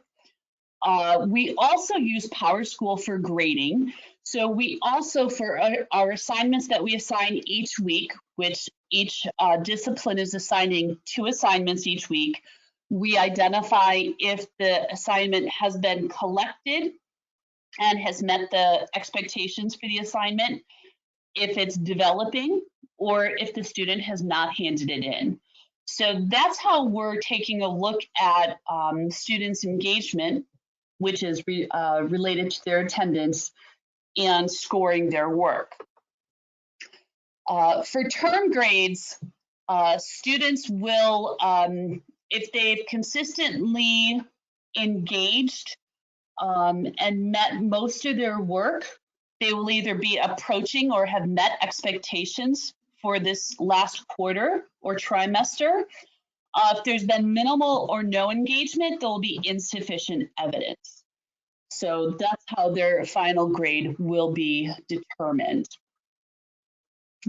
We also use PowerSchool for grading. So we also, for our assignments that we assign each week, which each discipline is assigning 2 assignments each week, we identify if the assignment has been collected and has met the expectations for the assignment, if it's developing, or if the student has not handed it in. So that's how we're taking a look at students' engagement, which is related to their attendance and scoring their work. For term grades, students will, if they've consistently engaged and met most of their work, they will either be approaching or have met expectations for this last quarter or trimester. If there's been minimal or no engagement, there will be insufficient evidence. So that's how their final grade will be determined.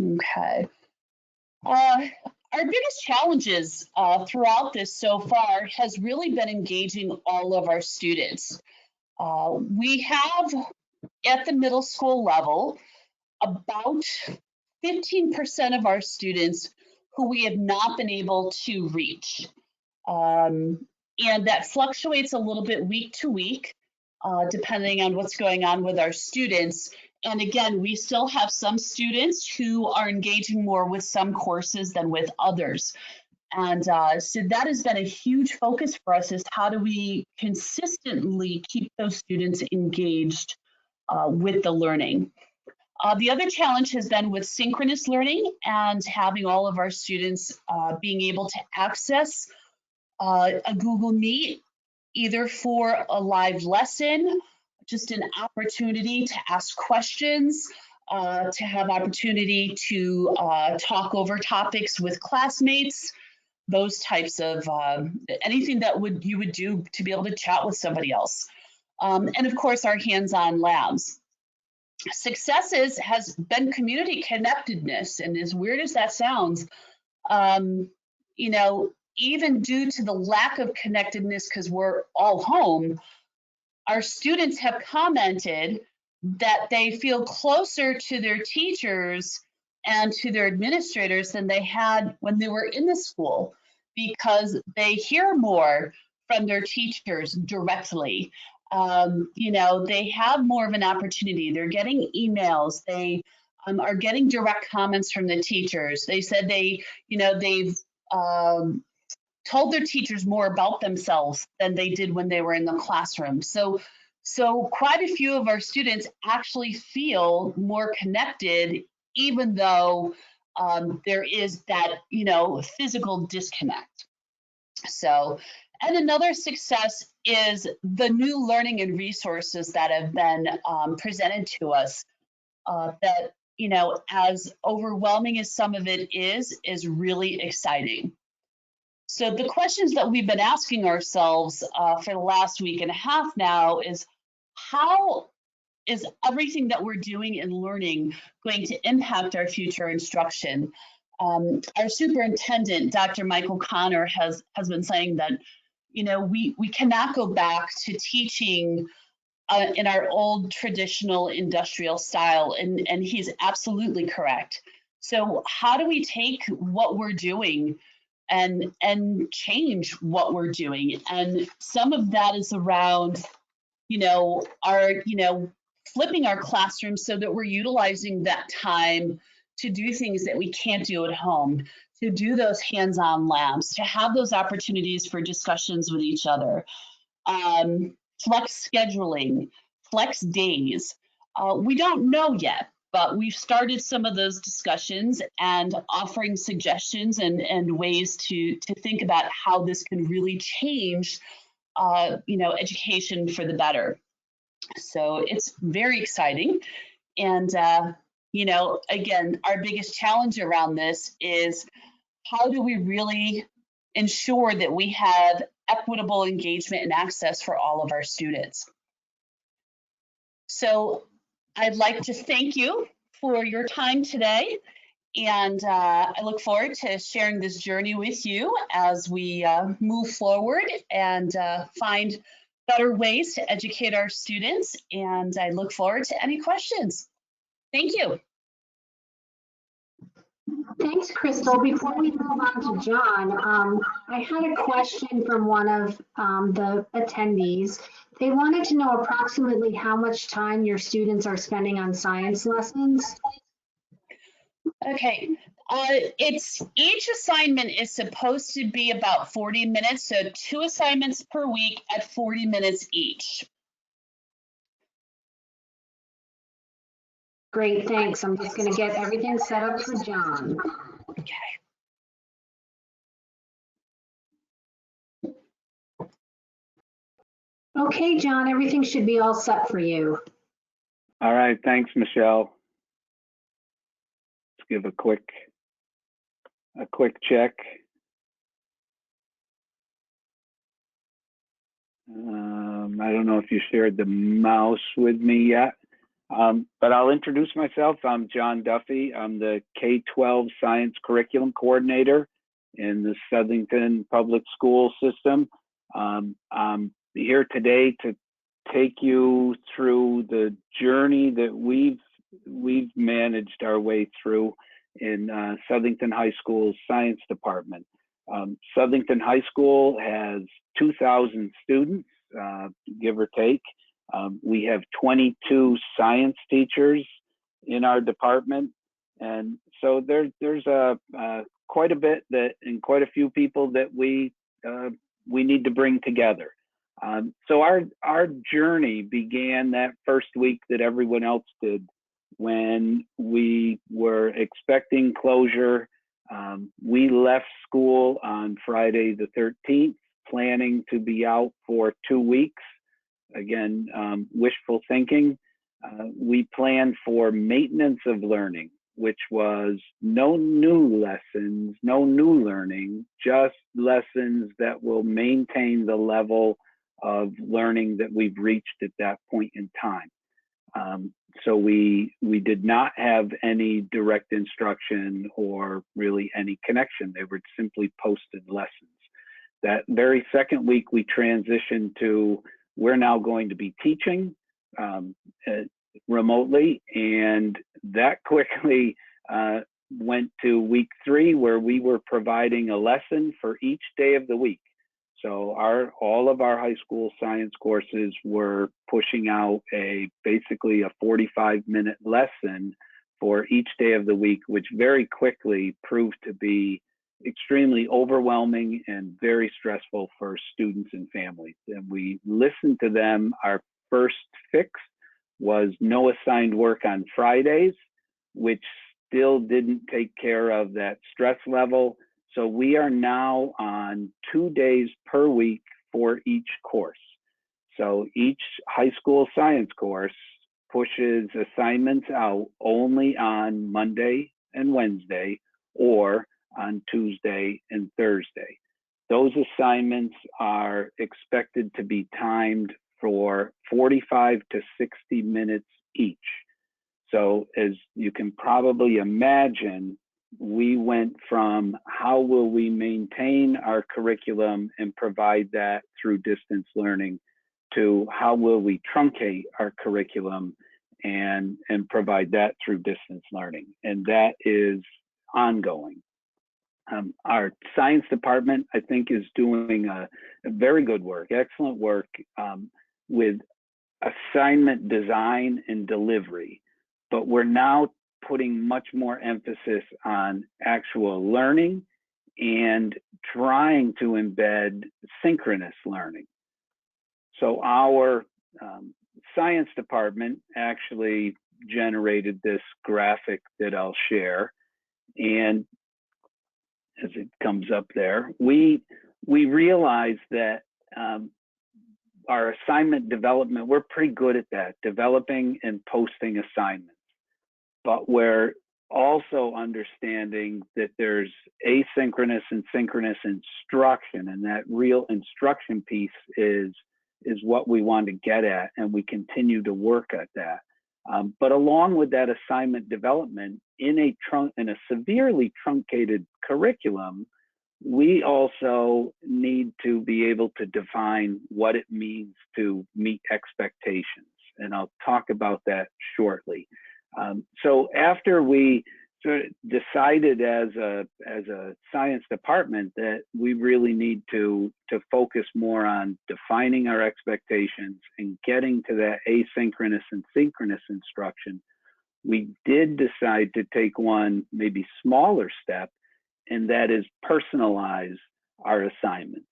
Okay. Our biggest challenges throughout this so far has really been engaging all of our students. We have, at the middle school level, about 15% of our students who we have not been able to reach. And that fluctuates a little bit week to week, depending on what's going on with our students. And again, we still have some students who are engaging more with some courses than with others. And so that has been a huge focus for us, is how do we consistently keep those students engaged with the learning. The other challenge has been with synchronous learning and having all of our students being able to access a Google Meet, either for a live lesson, just an opportunity to ask questions, to have opportunity to talk over topics with classmates, those types of anything that you would do to be able to chat with somebody else. And of course, our hands-on labs. Successes has been community connectedness, and as weird as that sounds, you know, even due to the lack of connectedness because we're all home, our students have commented that they feel closer to their teachers and to their administrators than they had when they were in the school, because they hear more from their teachers directly. You know, they have more of an opportunity. They're getting emails. They are getting direct comments from the teachers. They said they, you know, they've told their teachers more about themselves than they did when they were in the classroom. So quite a few of our students actually feel more connected, even though there is that, you know, physical disconnect. So, and another success is the new learning and resources that have been presented to us that, you know, as overwhelming as some of it is really exciting. So the questions that we've been asking ourselves for the last week and a half now is, how is everything that we're doing in learning going to impact our future instruction? Our superintendent, Dr. Michael Connor, has been saying that, you know, we cannot go back to teaching in our old traditional industrial style, and he's absolutely correct. So how do we take what we're doing and change what we're doing? And some of that is around, you know, flipping our classrooms so that we're utilizing that time to do things that we can't do at home, to do those hands-on labs, to have those opportunities for discussions with each other, flex scheduling, flex days. We don't know yet, but we've started some of those discussions and offering suggestions and ways to think about how this can really change, you know, education for the better. So it's very exciting. And, you know, again, our biggest challenge around this is, how do we really ensure that we have equitable engagement and access for all of our students? So I'd like to thank you for your time today. And I look forward to sharing this journey with you as we move forward and find better ways to educate our students. And I look forward to any questions. Thank you. Thanks, Crystal. Before we move on to John, I had a question from one of the attendees. They wanted to know approximately how much time your students are spending on science lessons. Okay, each assignment is supposed to be about 40 minutes, so 2 assignments per week at 40 minutes each. Great, thanks. I'm just going to get everything set up for John. Okay. Okay, John, everything should be all set for you. All right, thanks, Michelle. Let's give a quick check. I don't know if you shared the mouse with me yet, but I'll introduce myself. I'm John Duffy. I'm the K-12 Science Curriculum Coordinator in the Southington Public School System. I'm here today to take you through the journey that we've managed our way through in Southington High School's Science Department. Southington High School has 2,000 students, give or take. We have 22 science teachers in our department, and so there's quite a bit and quite a few people that we need to bring together. So our journey began that first week that everyone else did, when we were expecting closure. We left school on Friday the 13th, planning to be out for 2 weeks. Again, wishful thinking. We planned for maintenance of learning, which was no new lessons, no new learning, just lessons that will maintain the level of learning that we've reached at that point in time. So we did not have any direct instruction or really any connection. They were simply posted lessons. That very second week, we transitioned to, we're now going to be teaching remotely, and that quickly went to week 3, where we were providing a lesson for each day of the week. So all of our high school science courses were pushing out basically a 45-minute lesson for each day of the week, which very quickly proved to be extremely overwhelming and very stressful for students and families. And we listened to them. Our first fix was no assigned work on Fridays, which still didn't take care of that stress level. So we are now on 2 days per week for each course. So each high school science course pushes assignments out only on Monday and Wednesday, or on Tuesday and Thursday. Those assignments are expected to be timed for 45 to 60 minutes each. So as you can probably imagine, we went from how will we maintain our curriculum and provide that through distance learning to how will we truncate our curriculum and provide that through distance learning. And that is ongoing. Our science department, I think, is doing a very good work, excellent work with assignment design and delivery. But we're now putting much more emphasis on actual learning and trying to embed synchronous learning. So our science department actually generated this graphic that I'll share. And as it comes up there, we realized that our assignment development, we're pretty good at that, developing and posting assignments. But we're also understanding that there's asynchronous and synchronous instruction, and that real instruction piece is what we want to get at, and we continue to work at that. But along with that assignment development, in a severely truncated curriculum, we also need to be able to define what it means to meet expectations, and I'll talk about that shortly. So after we sort of decided as a science department that we really need to focus more on defining our expectations and getting to that asynchronous and synchronous instruction, we did decide to take one maybe smaller step, and that is personalize our assignments.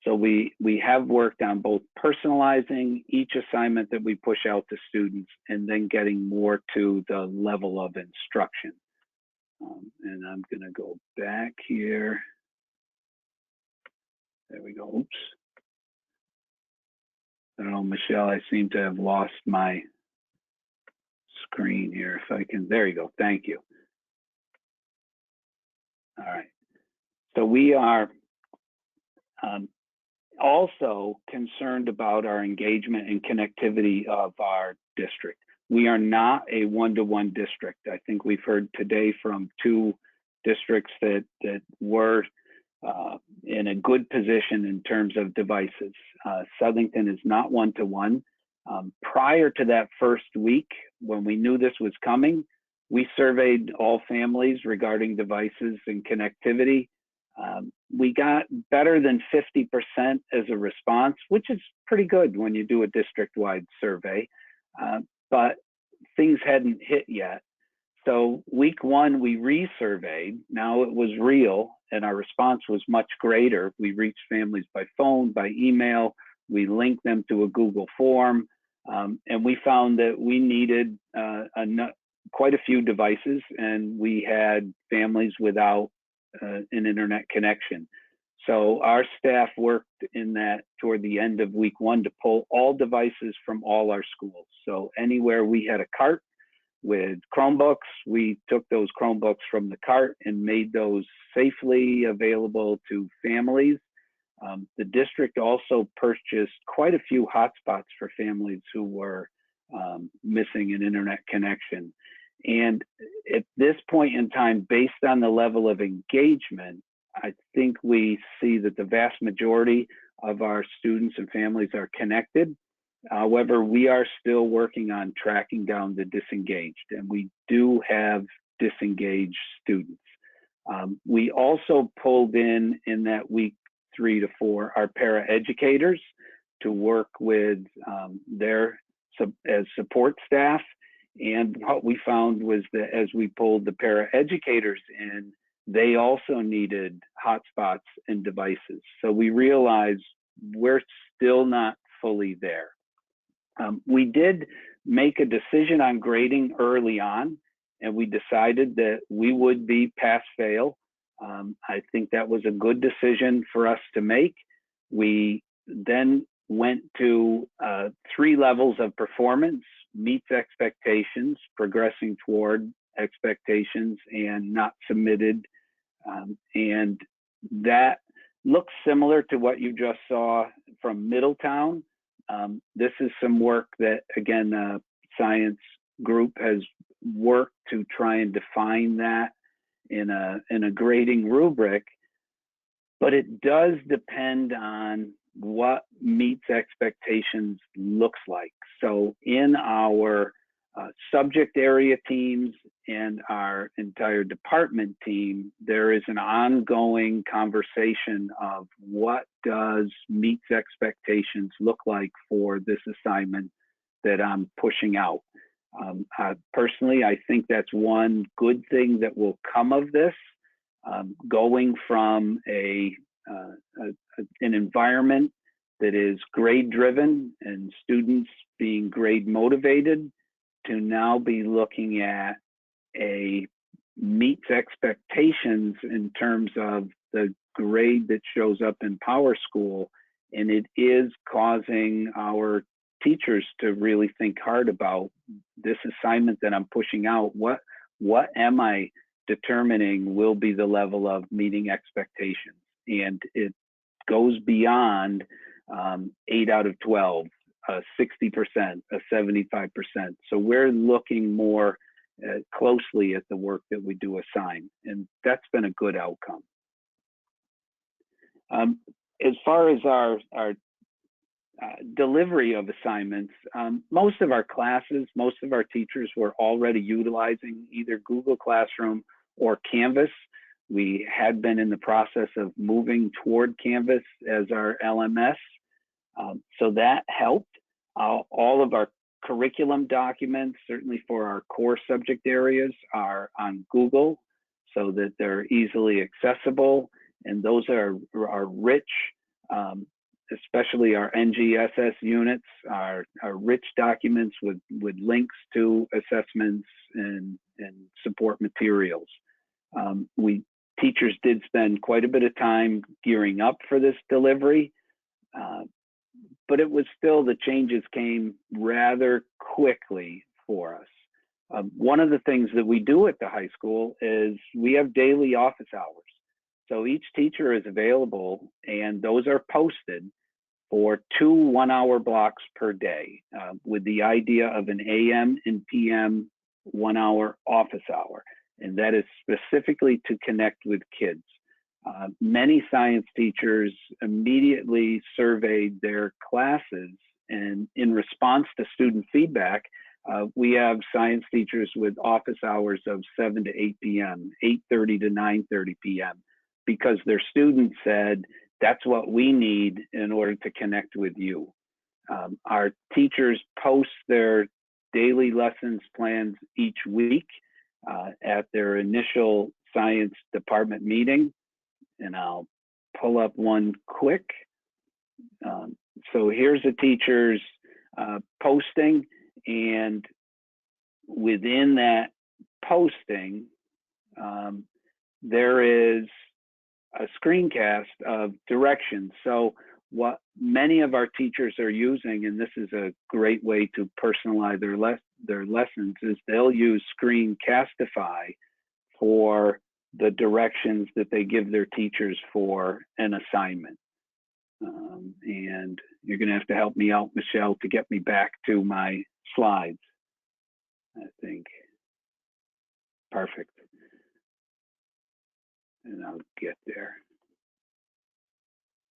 So we have worked on both personalizing each assignment that we push out to students and then getting more to the level of instruction. And I'm gonna go back here. There we go, oops. I don't know, Michelle, I seem to have lost my screen here. If I can, there you go, thank you. All right, so we are also concerned about our engagement and connectivity of our district. We are not a one-to-one district. I think we've heard today from two districts that were in a good position in terms of devices. Southington is not one-to-one. Prior to that first week, when we knew this was coming, we surveyed all families regarding devices and connectivity. We got better than 50% as a response, which is pretty good when you do a district-wide survey, but things hadn't hit yet. So week one, we resurveyed. Now it was real, and our response was much greater. We reached families by phone, by email. We linked them to a Google form, and we found that we needed quite a few devices, and we had families without an internet connection. So our staff worked in that toward the end of week one to pull all devices from all our schools. So anywhere we had a cart with Chromebooks, we took those Chromebooks from the cart and made those safely available to families. The district also purchased quite a few hotspots for families who were missing an internet connection. And at this point in time, based on the level of engagement, I think we see that the vast majority of our students and families are connected. However, we are still working on tracking down the disengaged, and we do have disengaged students. We also pulled in that week 3 to 4 our paraeducators to work with as support staff. And what we found was that as we pulled the paraeducators in, they also needed hotspots and devices. So we realized we're still not fully there. We did make a decision on grading early on, and we decided that we would be pass-fail. I think that was a good decision for us to make. We then went to 3 levels of performance: meets expectations, progressing toward expectations, and not submitted. And that looks similar to what you just saw from Middletown. This is some work that, again, the science group has worked to try and define that in a grading rubric, but it does depend on what meets expectations looks like. So in our subject area teams and our entire department team, there is an ongoing conversation of what does meets expectations look like for this assignment that I'm pushing out. Personally, I think that's one good thing that will come of this, going from an environment that is grade driven and students being grade motivated to now be looking at a meets expectations in terms of the grade that shows up in Power School. And it is causing our teachers to really think hard about this assignment that I'm pushing out. What am I determining will be the level of meeting expectations? And it goes beyond 8 out of 12, 60%, 75%. So we're looking more closely at the work that we do assign, and that's been a good outcome. As far as our delivery of assignments, most of our classes, most of our teachers were already utilizing either Google Classroom or Canvas. We had been in the process of moving toward Canvas as our LMS. So that helped. All of our curriculum documents, certainly for our core subject areas, are on Google so that they're easily accessible. And those are rich especially our NGSS units, are rich documents with links to assessments and support materials. Teachers did spend quite a bit of time gearing up for this delivery, but it was still, the changes came rather quickly for us. One of the things that we do at the high school is we have daily office hours. So each teacher is available, and those are posted for 2 1-hour blocks per day, with the idea of an AM and PM 1-hour office hour. And that is specifically to connect with kids. Many science teachers immediately surveyed their classes, and in response to student feedback, we have science teachers with office hours of 7 to 8 p.m., 8:30 to 9:30 p.m., because their students said, that's what we need in order to connect with you. Our teachers post their daily lessons plans each week at their initial science department meeting. And I'll pull up one quick. So here's a teacher's posting, and within that posting, there is a screencast of directions. So what many of our teachers are using, and this is a great way to personalize their lessons, is they'll use Screencastify for the directions that they give their teachers for an assignment. And you're going to have to help me out, Michelle, to get me back to my slides, I think. Perfect. And I'll get there.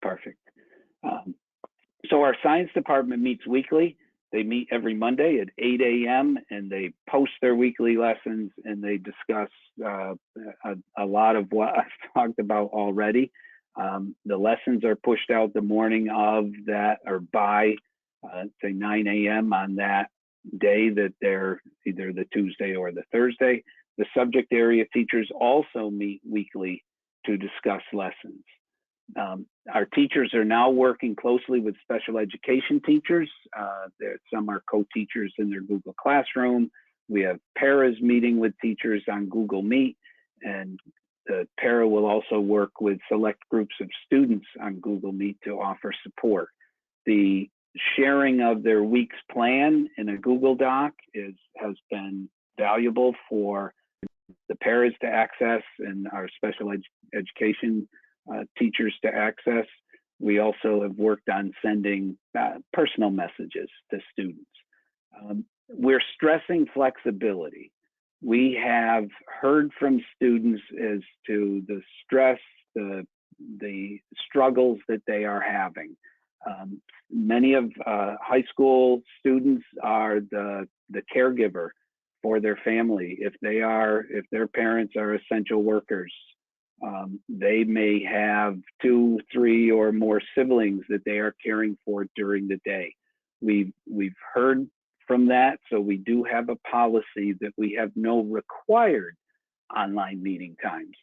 Perfect. So our science department meets weekly. They meet every Monday at 8 a.m. and they post their weekly lessons, and they discuss a lot of what I've talked about already. The lessons are pushed out the morning of that, or by say 9 a.m. on that day that they're either the Tuesday or the Thursday. The subject area teachers also meet weekly to discuss lessons. Our teachers are now working closely with special education teachers. Some are co-teachers in their Google Classroom. We have paras meeting with teachers on Google Meet, and the para will also work with select groups of students on Google Meet to offer support. The sharing of their week's plan in a Google Doc has been valuable for the paras to access and our special education teachers to access. We also have worked on sending personal messages to students. We're stressing flexibility. We have heard from students as to the stress, the struggles that they are having. Many of high school students are the caregiver for their family. If their parents are essential workers, they may have 2, 3, or more siblings that they are caring for during the day. We've heard from that, so we do have a policy that we have no required online meeting times.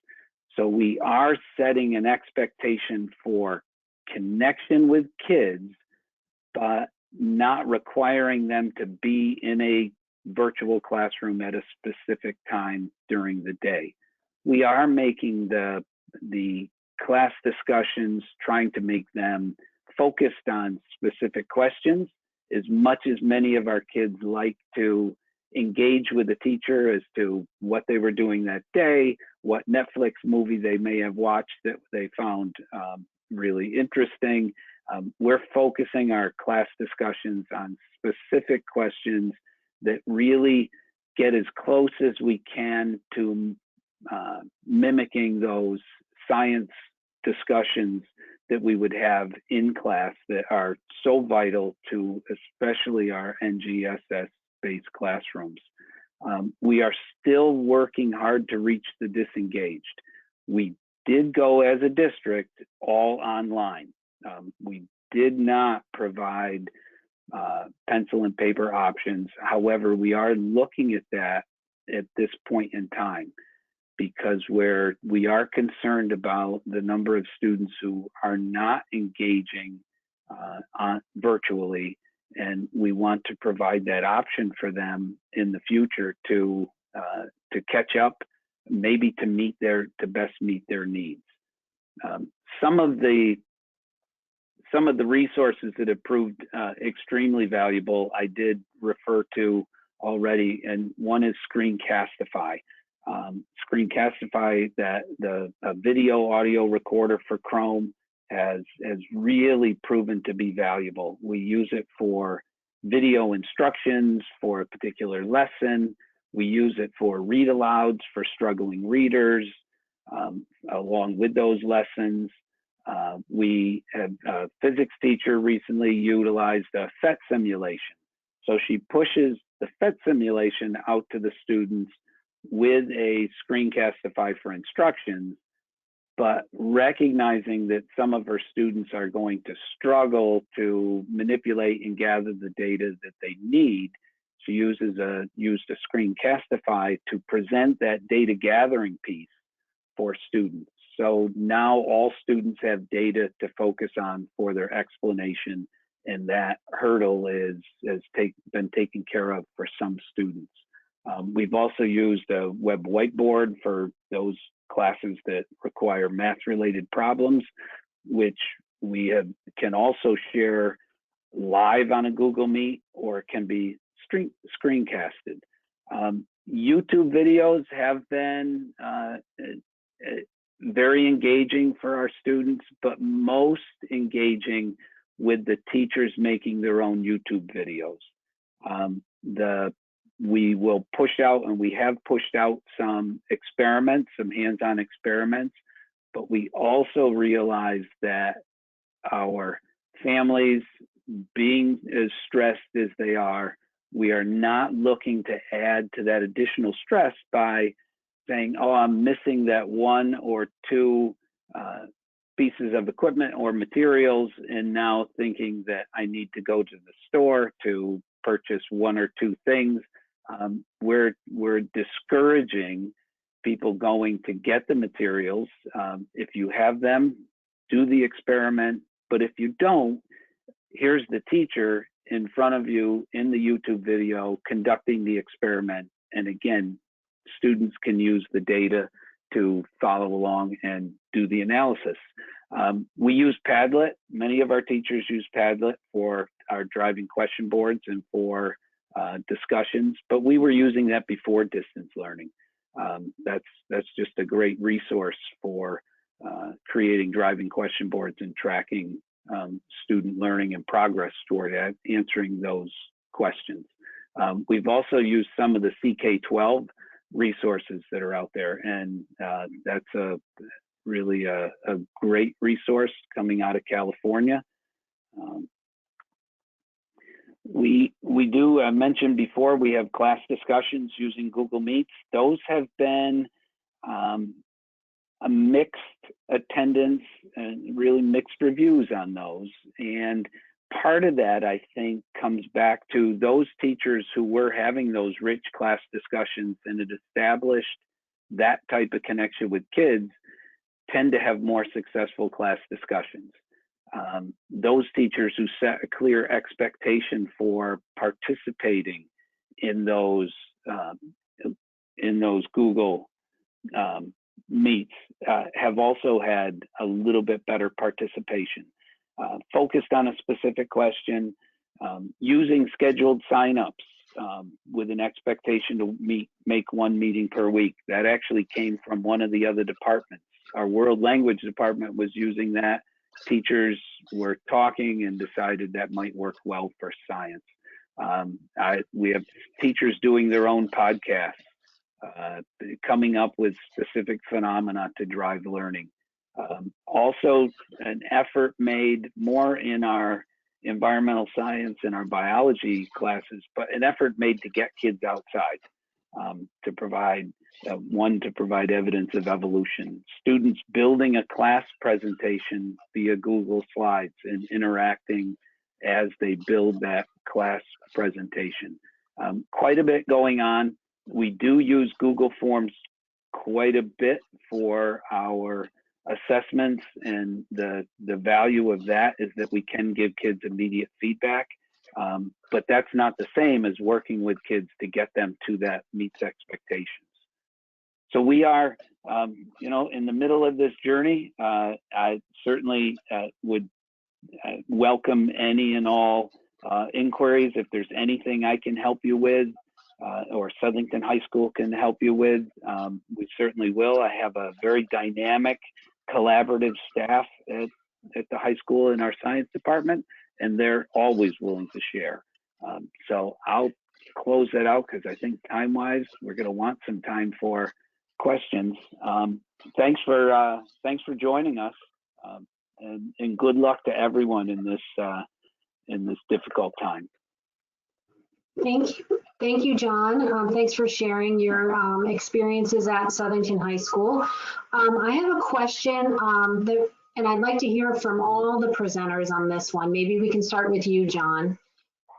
So we are setting an expectation for connection with kids, but not requiring them to be in a virtual classroom at a specific time during the day. We are making the class discussions, trying to make them focused on specific questions. As much as many of our kids like to engage with the teacher as to what they were doing that day, what Netflix movie they may have watched that they found really interesting, we're focusing our class discussions on specific questions that really get as close as we can to mimicking those science discussions that we would have in class that are so vital to especially our NGSS-based classrooms. We are still working hard to reach the disengaged. We did go as a district all online. We did not provide pencil and paper options. However, we are looking at that at this point in time, because we are concerned about the number of students who are not engaging virtually, and we want to provide that option for them in the future to catch up, maybe to best meet their needs. Some of the resources that have proved extremely valuable, I did refer to already, and one is Screencastify. Screencastify, that the video audio recorder for Chrome, has really proven to be valuable. We use it for video instructions for a particular lesson. We use it for read alouds for struggling readers, along with those lessons. We had a physics teacher recently utilized a Phet simulation. So she pushes the Phet simulation out to the students with a Screencastify for instructions, but recognizing that some of her students are going to struggle to manipulate and gather the data that they need, she used a Screencastify to present that data gathering piece for students. So now all students have data to focus on for their explanation, and that hurdle has been taken care of for some students. We've also used a web whiteboard for those classes that require math-related problems, which we can also share live on a Google Meet, or it can be screencasted. YouTube videos have been very engaging for our students, but most engaging with the teachers making their own YouTube videos. We will push out, and we have pushed out some experiments, some hands-on experiments, but we also realize that our families, being as stressed as they are, we are not looking to add to that additional stress by saying, oh, I'm missing that one or two pieces of equipment or materials, and now thinking that I need to go to the store to purchase one or two things. We're discouraging people going to get the materials. If you have them, do the experiment, but if you don't, here's the teacher in front of you in the YouTube video conducting the experiment. And again, students can use the data to follow along and do the analysis. We use Padlet. Many of our teachers use Padlet for our driving question boards and for discussions, but we were using that before distance learning. That's just a great resource for creating driving question boards and tracking student learning and progress toward answering those questions. We've also used some of the K-12 resources that are out there, and that's really a great resource coming out of California. We do, I mentioned before, we have class discussions using Google Meets. Those have been a mixed attendance and really mixed reviews on those. And part of that, I think, comes back to those teachers who were having those rich class discussions and had established that type of connection with kids tend to have more successful class discussions. Those teachers who set a clear expectation for participating in those Google Meets have also had a little bit better participation. Focused on a specific question, using scheduled signups with an expectation to make one meeting per week. That actually came from one of the other departments. Our world language department was using that. Teachers were talking and decided that might work well for science. We have teachers doing their own podcasts, coming up with specific phenomena to drive learning. Also, an effort made more in our environmental science and our biology classes, but an effort made to get kids outside, to provide evidence of evolution. Students building a class presentation via Google Slides and interacting as they build that class presentation. Quite a bit going on. We do use Google Forms quite a bit for our assessments, and the value of that is that we can give kids immediate feedback. But that's not the same as working with kids to get them to that meets expectations. So we are, in the middle of this journey. I certainly would welcome any and all inquiries. If there's anything I can help you with, or Southington High School can help you with, we certainly will. I have a very dynamic, collaborative staff at the high school in our science department, and they're always willing to share. So I'll close that out because I think time-wise, we're going to want some time for questions. Thanks for joining us, and good luck to everyone in this difficult time. Thank you, John. Thanks for sharing your experiences at Southington High School. I have a question, and I'd like to hear from all the presenters on this one. Maybe we can start with you, John.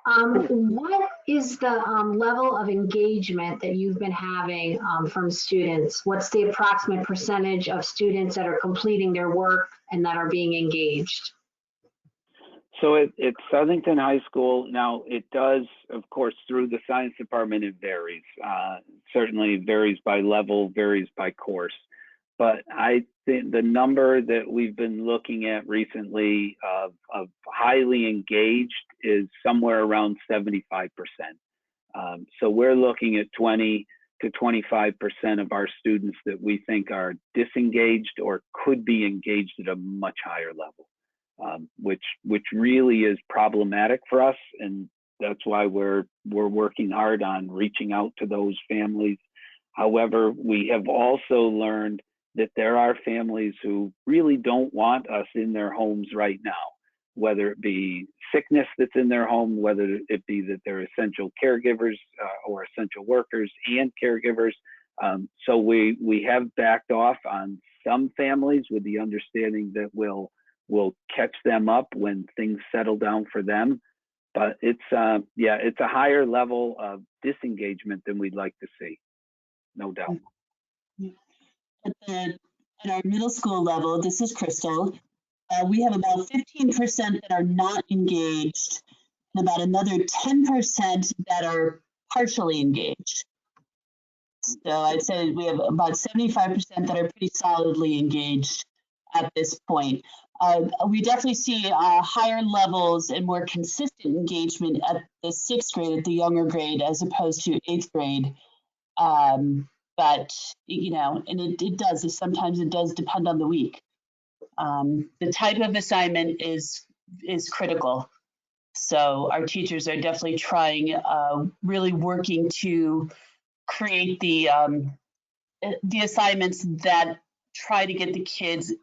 What is the level of engagement that you've been having from students? What's the approximate percentage of students that are completing their work and that are being engaged? So at Southington High School, now it does, of course, through the science department, it varies. Certainly varies by level, varies by course. But I think the number that we've been looking at recently of highly engaged is somewhere around 75%. So we're looking at 20 to 25% of our students that we think are disengaged or could be engaged at a much higher level. Which really is problematic for us, and that's why we're working hard on reaching out to those families. However, we have also learned that there are families who really don't want us in their homes right now, whether it be sickness that's in their home, whether it be that they're essential caregivers or essential workers and caregivers. So we have backed off on some families with the understanding that we'll catch them up when things settle down for them. But it's a higher level of disengagement than we'd like to see, no doubt. At our middle school level, this is Crystal, we have about 15% that are not engaged and about another 10% that are partially engaged. So I'd say we have about 75% that are pretty solidly engaged at this point. We definitely see higher levels and more consistent engagement at the 6th grade, at the younger grade, as opposed to 8th grade. But, and sometimes it does depend on the week. The type of assignment is critical. So our teachers are definitely trying, really working to create the assignments that try to get the kids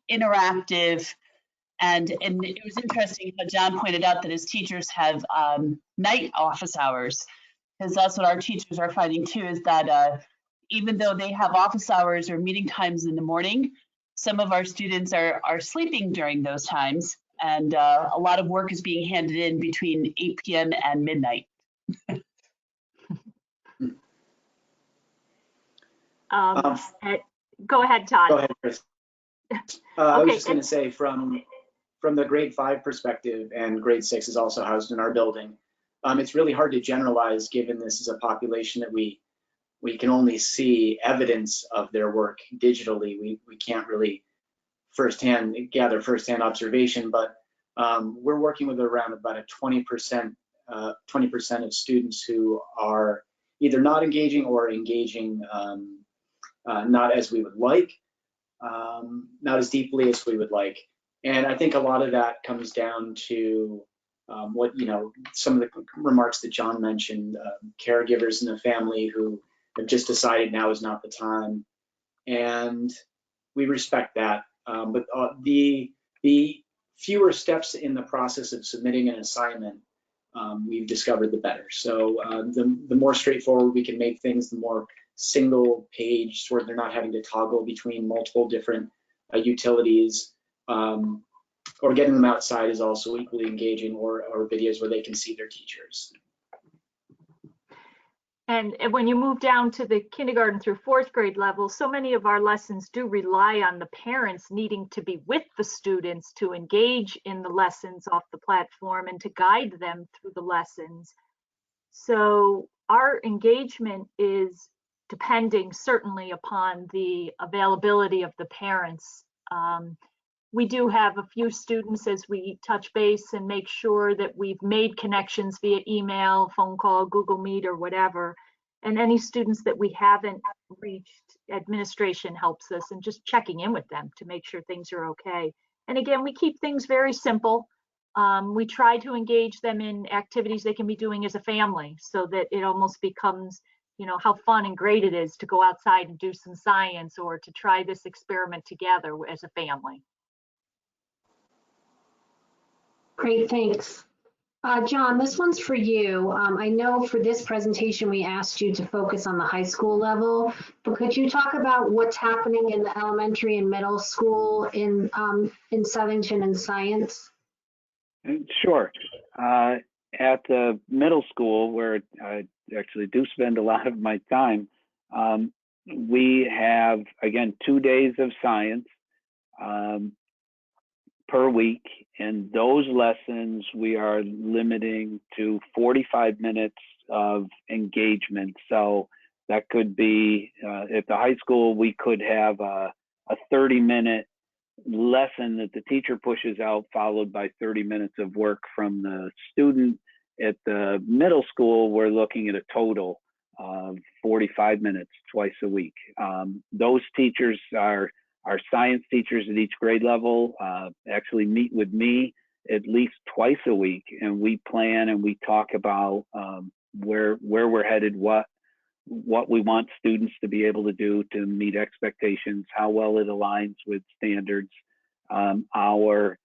interactive. And it was interesting how John pointed out that his teachers have night office hours, because that's what our teachers are finding too, is that even though they have office hours or meeting times in the morning, some of our students are sleeping during those times, and a lot of work is being handed in between 8 p.m. and midnight. Go ahead, Todd. Go ahead, Kris. I was just going to say, from the grade 5 perspective, and grade 6 is also housed in our building, it's really hard to generalize, given this is a population that we can only see evidence of their work digitally. We can't really gather firsthand observation, but we're working with around about a 20% of students who are either not engaging or engaging not as we would like, not as deeply as we would like. And I think a lot of that comes down to some of the remarks that John mentioned, caregivers in the family who have just decided now is not the time. And we respect that. But the fewer steps in the process of submitting an assignment, we've discovered, the better. So the more straightforward we can make things, the more single page, where they're not having to toggle between multiple different utilities, or getting them outside is also equally engaging, or videos where they can see their teachers. And when you move down to the kindergarten through fourth grade level, so many of our lessons do rely on the parents needing to be with the students to engage in the lessons off the platform and to guide them through the lessons. So our engagement is depending certainly upon the availability of the parents. We do have a few students as we touch base and make sure that we've made connections via email, phone call, Google Meet, or whatever. And any students that we haven't reached, administration helps us in just checking in with them to make sure things are okay. And again, we keep things very simple. We try to engage them in activities they can be doing as a family so that it almost becomes, you know, how fun and great it is to go outside and do some science or to try this experiment together as a family. Great, thanks. John, this one's for you. I know for this presentation, we asked you to focus on the high school level, but could you talk about what's happening in the elementary and middle school in Southington and science? Sure. At the middle school, where I actually do spend a lot of my time, we have, again, 2 days of science per week, and those lessons we are limiting to 45 minutes of engagement. So that could be, at the high school, we could have a 30-minute lesson that the teacher pushes out, followed by 30 minutes of work from the student. At the middle school, we're looking at a total of 45 minutes twice a week. Those teachers are our science teachers at each grade level, actually meet with me at least twice a week, and we plan and we talk about where we're headed, what we want students to be able to do to meet expectations, how well it aligns with standards. Our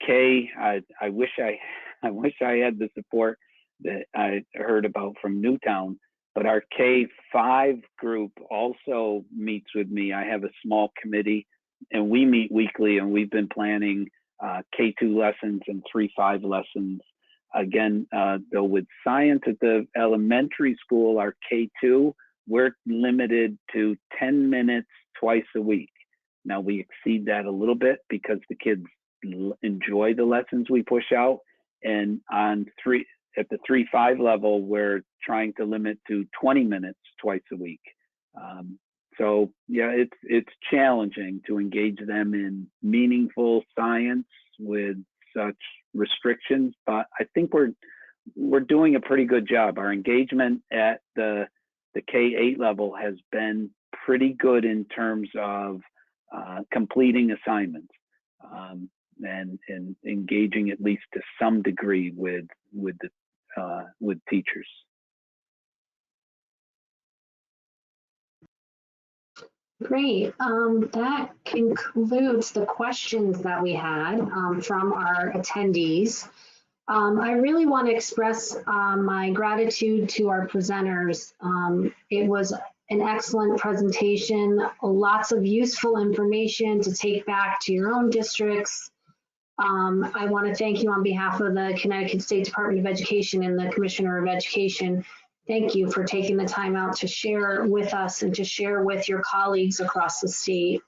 K, I wish I had the support that I heard about from Newtown, but our K-5 group also meets with me. I have a small committee, and we meet weekly, and we've been planning K2 lessons and 3-5 lessons. Again, though with science at the elementary school, our K2, we're limited to 10 minutes twice a week. Now we exceed that a little bit because the kids enjoy the lessons we push out, and at the 3-5 level, we're trying to limit to 20 minutes twice a week. So yeah, it's challenging to engage them in meaningful science with such restrictions, but I think we're doing a pretty good job. Our engagement at the K-8 level has been pretty good in terms of completing assignments and engaging at least to some degree with teachers. Great. That concludes the questions that we had from our attendees. I really want to express my gratitude to our presenters. It was an excellent presentation, lots of useful information to take back to your own districts. I want to thank you on behalf of the Connecticut State Department of Education and the Commissioner of Education. Thank you for taking the time out to share with us and to share with your colleagues across the state.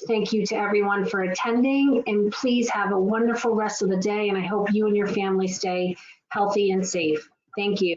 Thank you to everyone for attending, and please have a wonderful rest of the day, and I hope you and your family stay healthy and safe. Thank you.